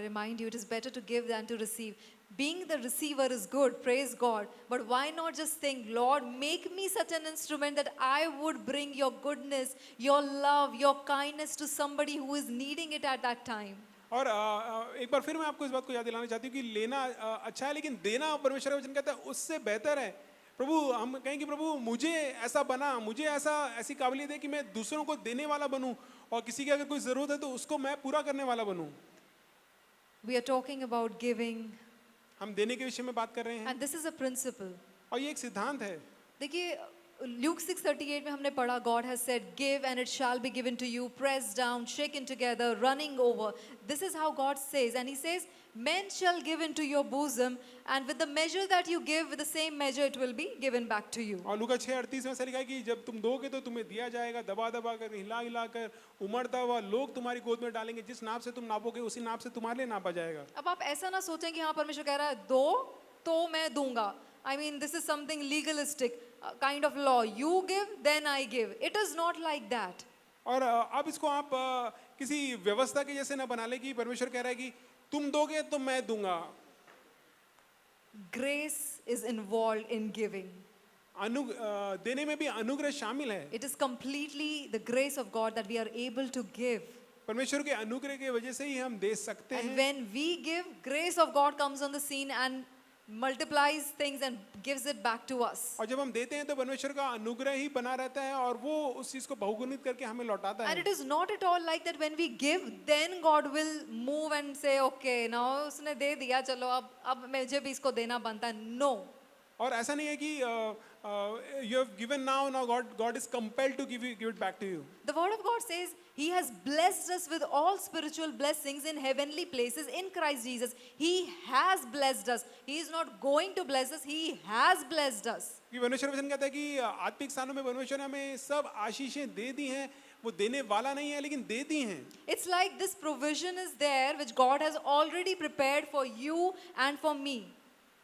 remind you, it is better to give than to receive. Being the receiver is good, praise God. But why not just think, Lord, make me such an instrument that I would bring your goodness, your love, your kindness to somebody who is needing it at that time. और एक बार फिर मैं आपको इस बात को याद दिलाना चाहती हूँ कि लेना अच्छा है, लेकिन देना परमेश्वर का वचन कहता है उससे बेहतर है। प्रभु हम कहें कि प्रभु मुझे ऐसा बना, मुझे ऐसी काबिलियत है कि मैं दूसरों को देने वाला बनूं और किसी की अगर कोई ज़रूरत है तो उसको मैं पूरा करने वाला बनूं। We are talking about giving. हम देने के विषय में बात कर रहे हैं। And this is a principle. और ये एक सिद्धांत है। देखिए Luke 6:38 में हमने पढ़ा, God has said, give and it shall be given to you, pressed down, shaken together, running over. This is how God says, and He says, men shall give into your bosom, and with the measure that you give, with the same measure it will be given back to you. और लूका 6:38 में ऐसा लिखा है कि जब तुम दोगे तो तुम्हें दिया जाएगा, दबा दबा कर, हिला हिला कर, उमड़ता हुआ लोग तुम्हारी गोद में डालेंगे, जिस नाप से तुम नापोगे उसी नाप से तुम्हारे लिए नापा जाएगा। अब आप ऐसा ना सोचें कि हाँ परमेश्वर कह रहा है दो तो मैं दूंगा. I mean, this is something legalistic, kind of law. You give, then I give. It is not like that. और अब इसको आप किसी व्यवस्था के जैसे ना बना ले कि परमेश्वर कह रहा है कि तुम दोगे तो मैं दूंगा। Grace is involved in giving. देने में भी अनुग्रह शामिल है। It is completely the grace of God that we are able to give. परमेश्वर के अनुग्रह की वजह से ही हम दे सकते And हैं। when we give, grace of God comes on the scene and multiplies things and gives it back to us. और जब हम देते हैं तो परमेश्वर का अनुग्रह ही बना रहता है और वो उस चीज को बहुगुणित करके हमें लौटाता And है। it is not at all like that when we give, then God will move and say, okay, now उसने दे दिया, चलो अब मुझे भी इसको देना बनता है. No. और ऐसा नहीं है कि you have given now God is compelled to give it back to you. The word of God says he has blessed us with all spiritual blessings in heavenly places in Christ Jesus. He has blessed us. He is not going to bless us. He has blessed us. कि परमेश्वर वचन कहता है कि आत्मिक स्थानों में परमेश्वर ने हमें सब आशीषें दे दी हैं। वो देने वाला नहीं है लेकिन दे दी हैं। It's like this provision is there which God has already prepared for you and for me.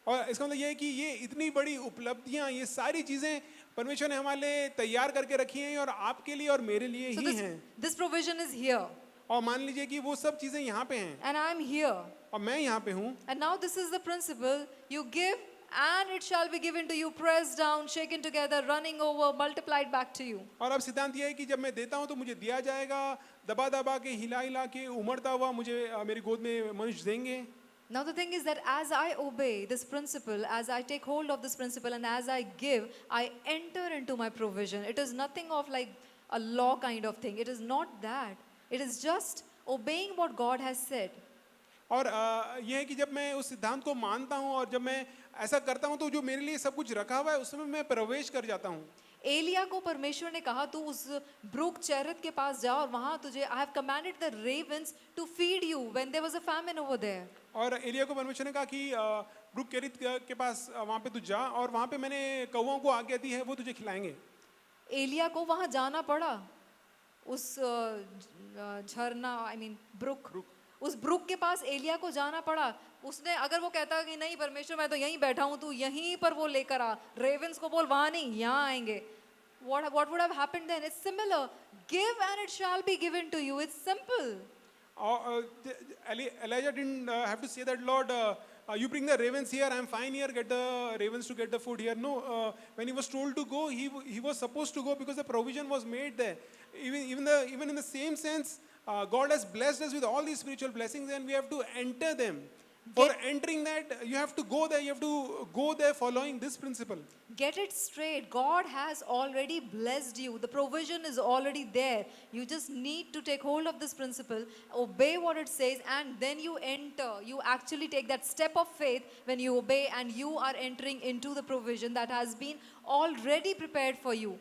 और इसका मतलब ये है कि ये इतनी बड़ी उपलब्धियां, ये सारी चीजें परमेश्वर ने हमारे लिए तैयार करके रखी हैं और आपके लिए और मेरे लिए So ही हैं। this provision is here और मान लीजिए कि वो सब चीजें यहाँ पे हैं and I am here. और मैं यहाँ पे हूँ। And now this is the principle. You give and it shall be given to you, pressed down, shaken together, running over, multiplied back to you. और अब सिद्धांत ये है कि जब मैं देता हूँ तो मुझे दिया जाएगा, दबा दबा के, हिला हिला के, उमड़ता हुआ मुझे मेरी गोद में मनुष्य देंगे। Now the thing is that as I obey this principle, as I take hold of this principle and as I give, I enter into my provision. It is nothing of like a law kind of thing. It is not that. It is just obeying what God has said. और यह है कि जब मैं उस सिद्धांत को मानता हूँ और जब मैं ऐसा करता हूँ तो जो मेरे लिए सब कुछ रखा हुआ है उसमें मैं प्रवेश कर जाता हूँ। एलिया को परमेश्वर ने कहा तू उस ब्रुक चेरित के पास जा और वहां तुझे I have commanded the ravens to feed you when there was a famine over there. और एलिया को परमेश्वर ने कहा कि ब्रुक केरित के पास वहाँ पे तू जा और वहाँ पे मैंने कौवों को आज्ञा दी है, वो तुझे खिलाएंगे। एलिया को वहां जाना पड़ा उस झरना आई मीन ब्रुक, उस ब्रुक के पास एलिया को जाना पड़ा। उसने अगर वो कहता कि नहीं परमेश्वर मैं तो यहीं बैठा हूँ, तू यहीं पर वो लेकर आ, रेवंस को बोल वहां नहीं यहाँ आएंगे, what would have happened then? It's similar. Give and it shall be given to you. It's simple. Elijah didn't have to say that, Lord, you bring the ravens here, I'm fine here, get the ravens to get the food here. No, when he was told to go, he was supposed to go because the provision was made there. Even in the same sense, God has blessed us with all these spiritual blessings and we have to enter them. For entering that, you have to go there. You have to go there following this principle. Get it straight. God has already blessed you. The provision is already there. You just need to take hold of this principle, obey what it says, and then you enter. You actually take that step of faith when you obey, and you are entering into the provision that has been already prepared for you.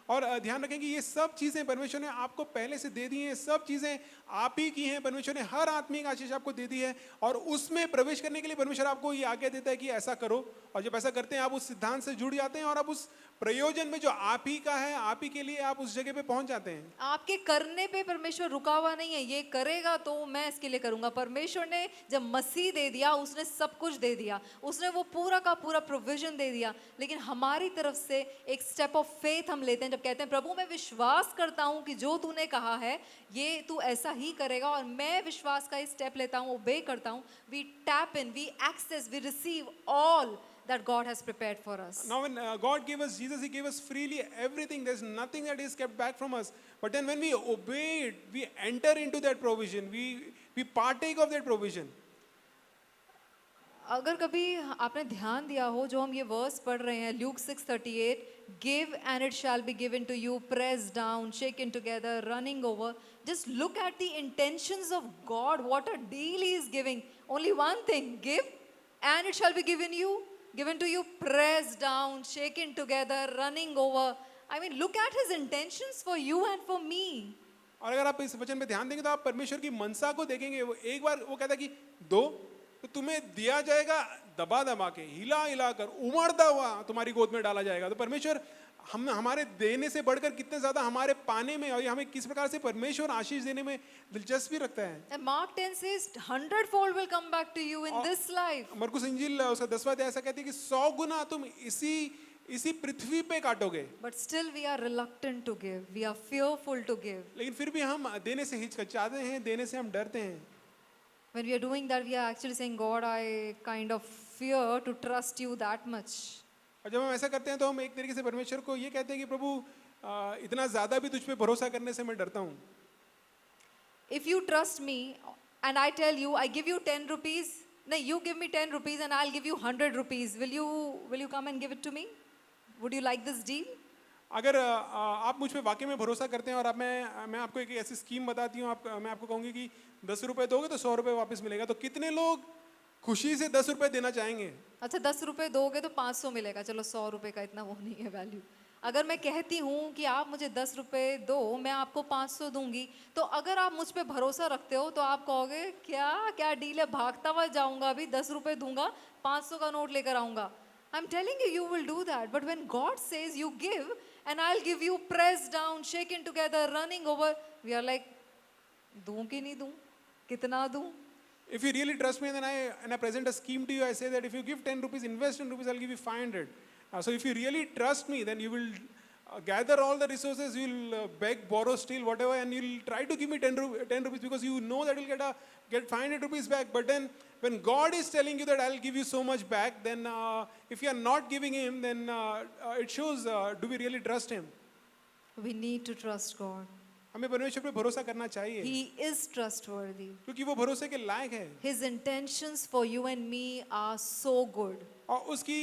और ध्यान रखें कि ये सब चीज़ें परमेश्वर ने आपको पहले से दे दी हैं, सब चीज़ें आप ही की हैं। परमेश्वर ने हर आत्मिक आशीष आपको दे दी है और उसमें प्रवेश करने के लिए परमेश्वर आपको ये आज्ञा देता है कि ऐसा करो। और जब ऐसा करते हैं आप उस सिद्धांत से जुड़ जाते हैं और आप उस प्रयोजन में जो आप ही का है, आप ही के लिए आप उस जगह पे पहुंच जाते हैं। आपके करने पे परमेश्वर रुका हुआ नहीं है, ये करेगा तो मैं इसके लिए करूंगा। परमेश्वर ने जब मसीह दे दिया, उसने सब कुछ दे दिया, उसने वो पूरा का पूरा प्रोविजन दे दिया। लेकिन हमारी तरफ से एक स्टेप ऑफ फेथ हम लेते हैं, जब कहते हैं प्रभु मैं विश्वास करता हूँ कि जो तूने कहा है ये तू ऐसा ही करेगा, और मैं विश्वास का स्टेप लेता हूँ, ओबे करता हूँ। We tap in, we access, we receive all that God has prepared for us. Now when God gave us Jesus, He gave us freely everything. There's nothing that is kept back from us. But then when we obey it, we enter into that provision. We partake of that provision. अगर कभी आपने ध्यान दिया हो जो हम ये verse पढ़ रहे हैं, Luke 6:38, give and it shall be given to you, pressed down, shaken together, running over. Just look at the intentions of God. What a deal He is giving. Only one thing, give and it shall be given to you, pressed down, shaken together, running over. I mean, look at His intentions for you and for me. और अगर आप इस वचन पे ध्यान देंगे तो आप परमेश्वर की मनसा को देखेंगे। वो एक बार वो कहता है कि दो तो तुम्हें दिया जाएगा, दबा दबा के, हिला हिला कर, उमड़ता हुआ तुम्हारी गोद में डाला जाएगा। तो परमेश्वर हमारे देने से बढ़कर कितने ज्यादा हमारे पाने में और हमें किस प्रकार से परमेश्वर आशीष देने में दिलचस्पी रखता है। And Mark 10 says 100-fold will come back to you in this life. मरकुस इंजील उसका 10वां अध्याय ऐसा कहती है कि 100 गुना तुम इसी पृथ्वी पे काटोगे। But still we are reluctant to give. We are fearful to give. लेकिन फिर भी हम देने से हिचकिचाते हैं, देने से हम डरते हैं। When we are doing that, we are actually saying, God, I kind of fear to trust you that much. और जब हम ऐसा करते हैं तो हम एक तरीके से परमेश्वर को ये कहते हैं कि प्रभु इतना ज्यादा भी तुझ पे भरोसा करने से मैं डरता हूँ। If you trust me and I tell you, I give you 10 rupees, नहीं, you give me 10 rupees and I'll give you 100 rupees. Will you come and give it to me? Would you like this deal? अगर आप मुझ पे वाकई में भरोसा करते हैं और अब मैं आपको एक ऐसी स्कीम बताती हूँ, मैं आपको कहूँगी कि 10 रुपए दोगे तो 100 रुपए वापस मिलेगा, तो कितने लोग खुशी से 10 रुपए देना चाहेंगे? अच्छा, 10 रुपए दोगे तो 500 मिलेगा, चलो 100 रुपए का इतना वो नहीं है वैल्यू। अगर मैं कहती हूँ कि आप मुझे 10 रुपए दो, मैं आपको 500 दूंगी, तो अगर आप मुझ पे भरोसा रखते हो तो आप कहोगे क्या क्या डील है, भागता हुआ जाऊंगा, अभी 10 रुपए दूंगा, 500 का नोट लेकर आऊंगा। I am telling you, you will do that, but when God says you give and I will give you press down, shaken together, running over, we are like दूं कि नहीं दूं, कितना दूं? If you really trust me, then I present a scheme to you. I say that if you give 10 rupees, invest 10 rupees, I'll give you 500. So if you really trust me, then you will gather all the resources, you'll beg, borrow, steal, whatever, and you'll try to give me 10 rupees because you know that you'll get 500 rupees back. But then when God is telling you that I'll give you so much back, then if you are not giving Him, then it shows, do we really trust Him? We need to trust God. हमें परमेश्वर पे भरोसा करना चाहिए He is trustworthy. क्योंकि वो भरोसे के लायक है His intentions for you and me are so good. और उसकी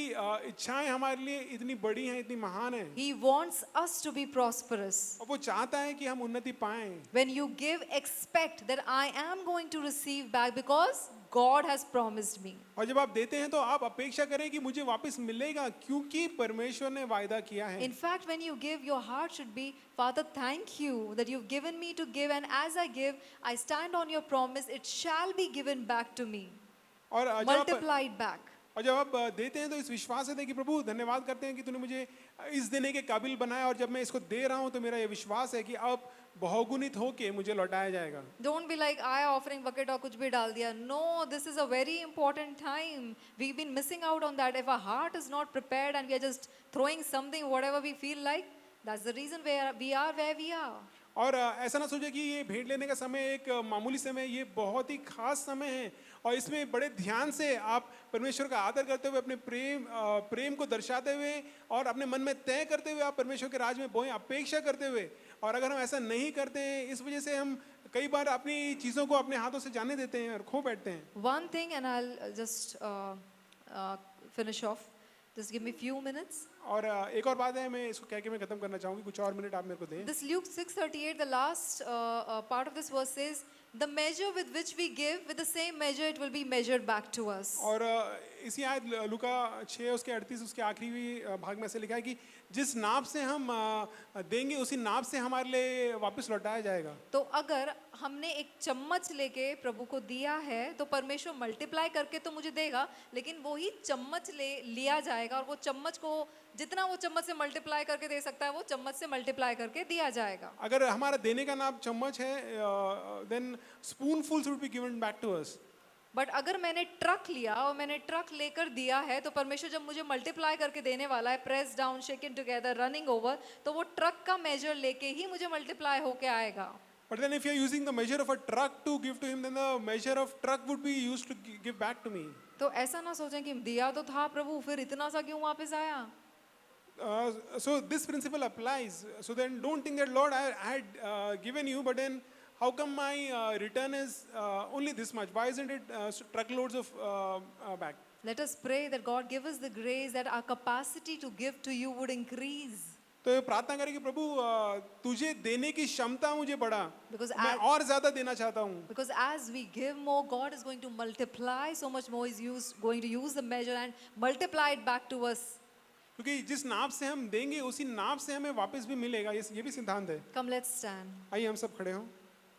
इच्छाएं हमारे लिए इतनी बड़ी हैं, इतनी महान हैं, He wants us to be prosperous. और वो चाहता है कि हम उन्नति पाएं। When you give, expect that I am going to receive back because God has promised me. और जब आप देते हैं तो आप अपेक्षा करें कि मुझे वापस मिलेगा क्योंकि परमेश्वर ने वायदा किया है। In fact, when you give, your heart should be, Father, thank you that you've given me to give, and as I give, I stand on your promise, it shall be given back to me, और multiplied back. जब आप देते हैं तो इस विश्वास से दें कि प्रभु धन्यवाद करते हैं कि तूने मुझे इस देने के काबिल बनाया, और जब मैं इसको दे रहा हूं तो मेरा ये विश्वास है कि अब बहुगुणित होके मुझे लौटाया जाएगा। Don't be like I offering bucket और कुछ भी डाल दिया. No, this is a very important time. We've been missing out on that. If our heart is not prepared and we are just throwing something whatever we feel like, that's the reason where we are. और ऐसा ना सोचे कि ये भेंट लेने का समय एक मामूली समय, ये बहुत ही खास समय है, और इसमें बड़े ध्यान से आप परमेश्वर का आदर करते हुए, अपने प्रेम को दर्शाते हुए और अपने मन में तय करते हुए आप परमेश्वर के राज में बोएं, अपेक्षा करते हुए। और अगर हम ऐसा नहीं करते हैं, इस वजह से हम कई बार अपनी चीज़ों को अपने हाथों से जाने देते हैं और खो बैठते हैं। One thing, and I'll just finish off. Just give me few minutes. और एक और बात है, मैं इसको कह के मैं खत्म करना चाहूँगी, कुछ और मिनट आप मेरे को दें। This Luke 6:38, the last part of this verse says, the measure with which we give, with the same measure it will be measured back to us. और इसी आयत लूका 6 उसके 38 उसके आखिरी भाग में से लिखा है कि जिस नाप से हम देंगे उसी नाप से हमारे लिए वापस लौटाया जाएगा। तो अगर हमने एक चम्मच लेके प्रभु को दिया है तो परमेश्वर मल्टीप्लाई करके तो मुझे देगा, लेकिन वो ही चम्मच लिया जाएगा, और वो चम्मच को जितना वो चम्मच से मल्टीप्लाई करके दे सकता है वो चम्मच से मल्टीप्लाई करके दिया जाएगा। अगर हमारा देने का नाप चम्मच है, then spoonfuls would be given back to us. But अगर मैंने ट्रक लिया और मैंने ट्रक लेकर दिया है तो परमेश्वर जब मुझे मल्टीप्लाई करके देने वाला है, press down, shaken together, running over, तो वो ट्रक का मेजर लेके ही मुझे मल्टीप्लाई होके आएगा। But then if you are using the measure of a truck to give to him, then the measure of truck would be used to give back to me. तो ऐसा ना सोचें कि दिया तो था प्रभु, फिर इतना सा क्यों वापस आया। So this principle applies. So then don't think that Lord, I had given you, but then how come my return is only this much? Why isn't it truckloads of back? Let us pray that God give us the grace that our capacity to give to you would increase. तो ये प्रार्थना करें कि प्रभु तुझे देने की क्षमता मुझे बढ़ा, Because मैं और ज्यादा देना चाहता हूँ। Because as we give more, God is going to multiply so much more. Is going to use the measure and multiply it back to us. क्योंकि जिस नाप से हम देंगे उसी नाप से हमें वापस भी मिलेगा, ये भी सिद्धांत है। Come, let's stand. आइए हम सब खड़े हों।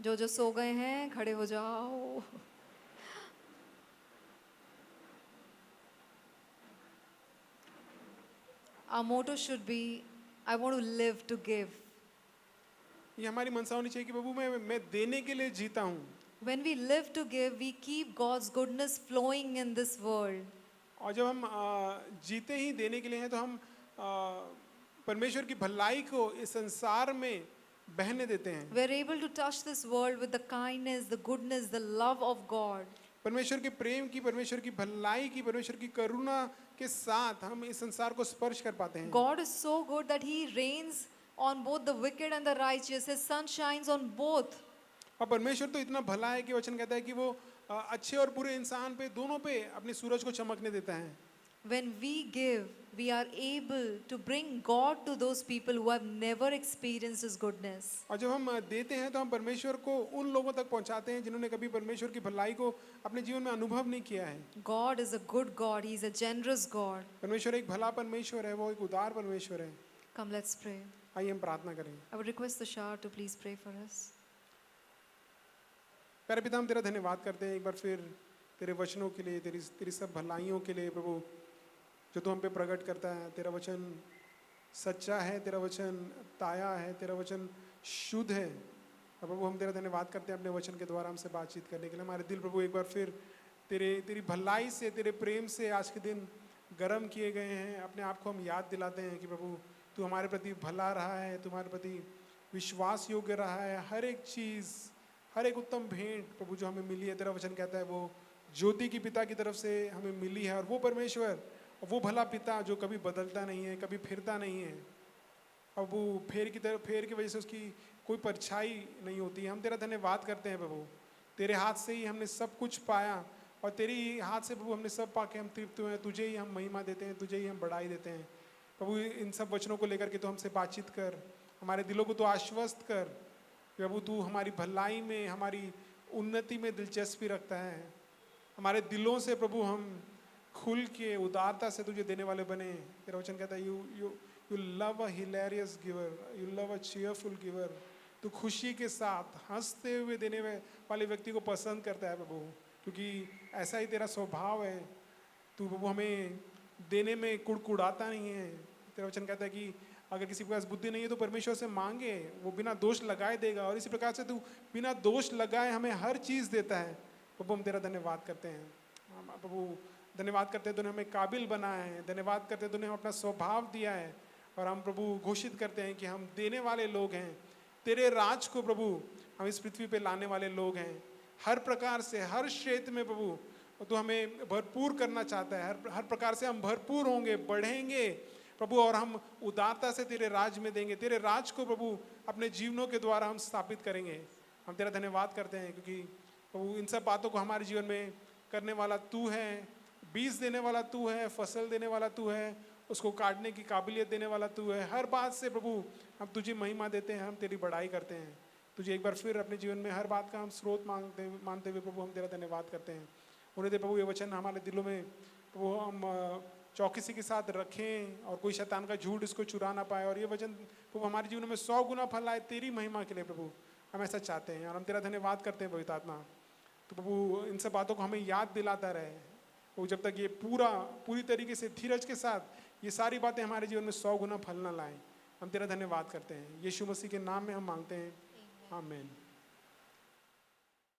जो सो गए हैं खड़े हो जाओ। Our motto should be, I want to live to give. ये हमारी मनसा होनी चाहिए कि प्रभु मैं देने के लिए जीता हूँ। When we live to give, we keep God's goodness flowing in this world. और जब हम जीते ही देने के लिए हैं तो हम परमेश्वर की भलाई को इस संसार में बहने देते हैं। We are able to touch this world with the kindness, the goodness, the love of God. परमेश्वर के प्रेम की, परमेश्वर की भलाई की, परमेश्वर की करुणा के साथ हम इस संसार को स्पर्श कर पाते हैं। God is so good that He reigns on both the wicked and the righteous. His sun shines on both. और परमेश्वर तो इतना भला है कि वचन कहता है कि वो अच्छे और बुरे इंसान पे, दोनों पे अपने सूरज को चमकने देता है। When we give, we are able to bring God to those people who have never experienced His goodness. और जब हम देते हैं तो हम परमेश्वर को उन लोगों तक पहुंचाते हैं जिन्होंने कभी परमेश्वर की भलाई को अपने जीवन में अनुभव नहीं किया है। God is a good God, He is a generous God. परमेश्वर एक भला परमेश्वर है, वो एक उदार परमेश्वर है। Come, let's pray. आइए हम प्रार्थना करें। I would request the Shah to please pray for us. प्यारे पिता, हम तेरा धन्यवाद करते हैं एक बार फिर तेरे वचनों के लिए, तेरी सब भलाइयों के लिए प्रभु, जो तू हम पे प्रकट करता है। तेरा वचन सच्चा है, तेरा वचन ताया है, तेरा वचन शुद्ध है। और प्रभु हम तेरा धन्यवाद करते हैं अपने वचन के द्वारा हमसे बातचीत करने के लिए। हमारे दिल प्रभु एक बार फिर तेरी भलाई से, तेरे प्रेम से आज के दिन गर्म किए गए हैं। अपने आप को हम याद दिलाते हैं कि प्रभु तू हमारे प्रति भला रहा है, तुम्हारे प्रति विश्वास योग्य रहा है। हर एक चीज़, हर एक उत्तम भेंट प्रभु जो हमें मिली है, तेरा वचन कहता है वो ज्योति की पिता की तरफ से हमें मिली है। और वो परमेश्वर, वो भला पिता जो कभी बदलता नहीं है, कभी फिरता नहीं है, और वो फेर की वजह से उसकी कोई परछाई नहीं होती है। हम तेरा धन्यवाद करते हैं प्रभु, तेरे हाथ से ही हमने सब कुछ पाया, और तेरे ही हाथ से प्रभु हमने सब पाके हम तृप्त हुए हैं। तुझे ही हम महिमा देते हैं, तुझे ही हम बढ़ाई देते हैं। प्रभु इन सब वचनों को लेकर के तो हमसे बातचीत कर, हमारे दिलों को तो आश्वस्त कर। प्रभु तू हमारी भलाई में, हमारी उन्नति में दिलचस्पी रखता है। हमारे दिलों से प्रभु हम खुल के उदारता से तुझे देने वाले बने। तेरा वचन कहता है you love a hilarious giver, you love a cheerful giver. तू खुशी के साथ हंसते हुए देने वाले व्यक्ति को पसंद करता है प्रभु, क्योंकि ऐसा ही तेरा स्वभाव है। तू प्रभु हमें देने में कुड़कुड़ाता नहीं है। तेरा वचन कहता है कि अगर किसी के पास बुद्धि नहीं है तो परमेश्वर से मांगे, वो बिना दोष लगाए देगा। और इसी प्रकार से तू बिना दोष लगाए हमें हर चीज़ देता है। प्रभु हम तेरा धन्यवाद करते हैं। प्रभु धन्यवाद करते हैं तूने हमें काबिल बनाया है, धन्यवाद करते हैं तूने हमें अपना स्वभाव दिया है। और हम प्रभु घोषित करते हैं कि हम देने वाले लोग हैं। तेरे राज को प्रभु हम इस पृथ्वी पे लाने वाले लोग हैं। हर प्रकार से, हर क्षेत्र में प्रभु तो हमें भरपूर करना चाहता है। हर प्रकार से हम भरपूर होंगे, बढ़ेंगे प्रभु, और हम उदारता से तेरे राज में देंगे। तेरे राज को प्रभु अपने जीवनों के द्वारा हम स्थापित करेंगे। हम तेरा धन्यवाद करते हैं क्योंकि प्रभु इन सब बातों को हमारे जीवन में करने वाला तू है। बीज देने वाला तू है, फसल देने वाला तू है, उसको काटने की काबिलियत देने वाला तू है। हर बात से प्रभु हम तुझे महिमा देते हैं, हम तेरी बड़ाई करते हैं। तुझे एक बार फिर अपने जीवन में हर बात का हम स्रोत मानते हुए प्रभु हम तेरा धन्यवाद करते हैं। उन्हें दे प्रभु ये वचन हमारे दिलों में प्रभु हम चौकसी के साथ रखें, और कोई शैतान का झूठ इसको चुरा ना पाए। और ये वचन प्रभु हमारे जीवन में 100 गुना फल आए तेरी महिमा के लिए प्रभु, हम ऐसा चाहते हैं। और हम तेरा धन्यवाद करते हैं पवित्र आत्मा। तो प्रभु इन सब बातों को हमें याद दिलाता रहे, वो जब तक ये पूरी तरीके से धीरज के साथ ये सारी बातें हमारे जीवन में 100 गुना फल ना लाएं। हम तेरा धन्यवाद करते हैं, यीशु मसीह के नाम में हम मांगते हैं, आमीन।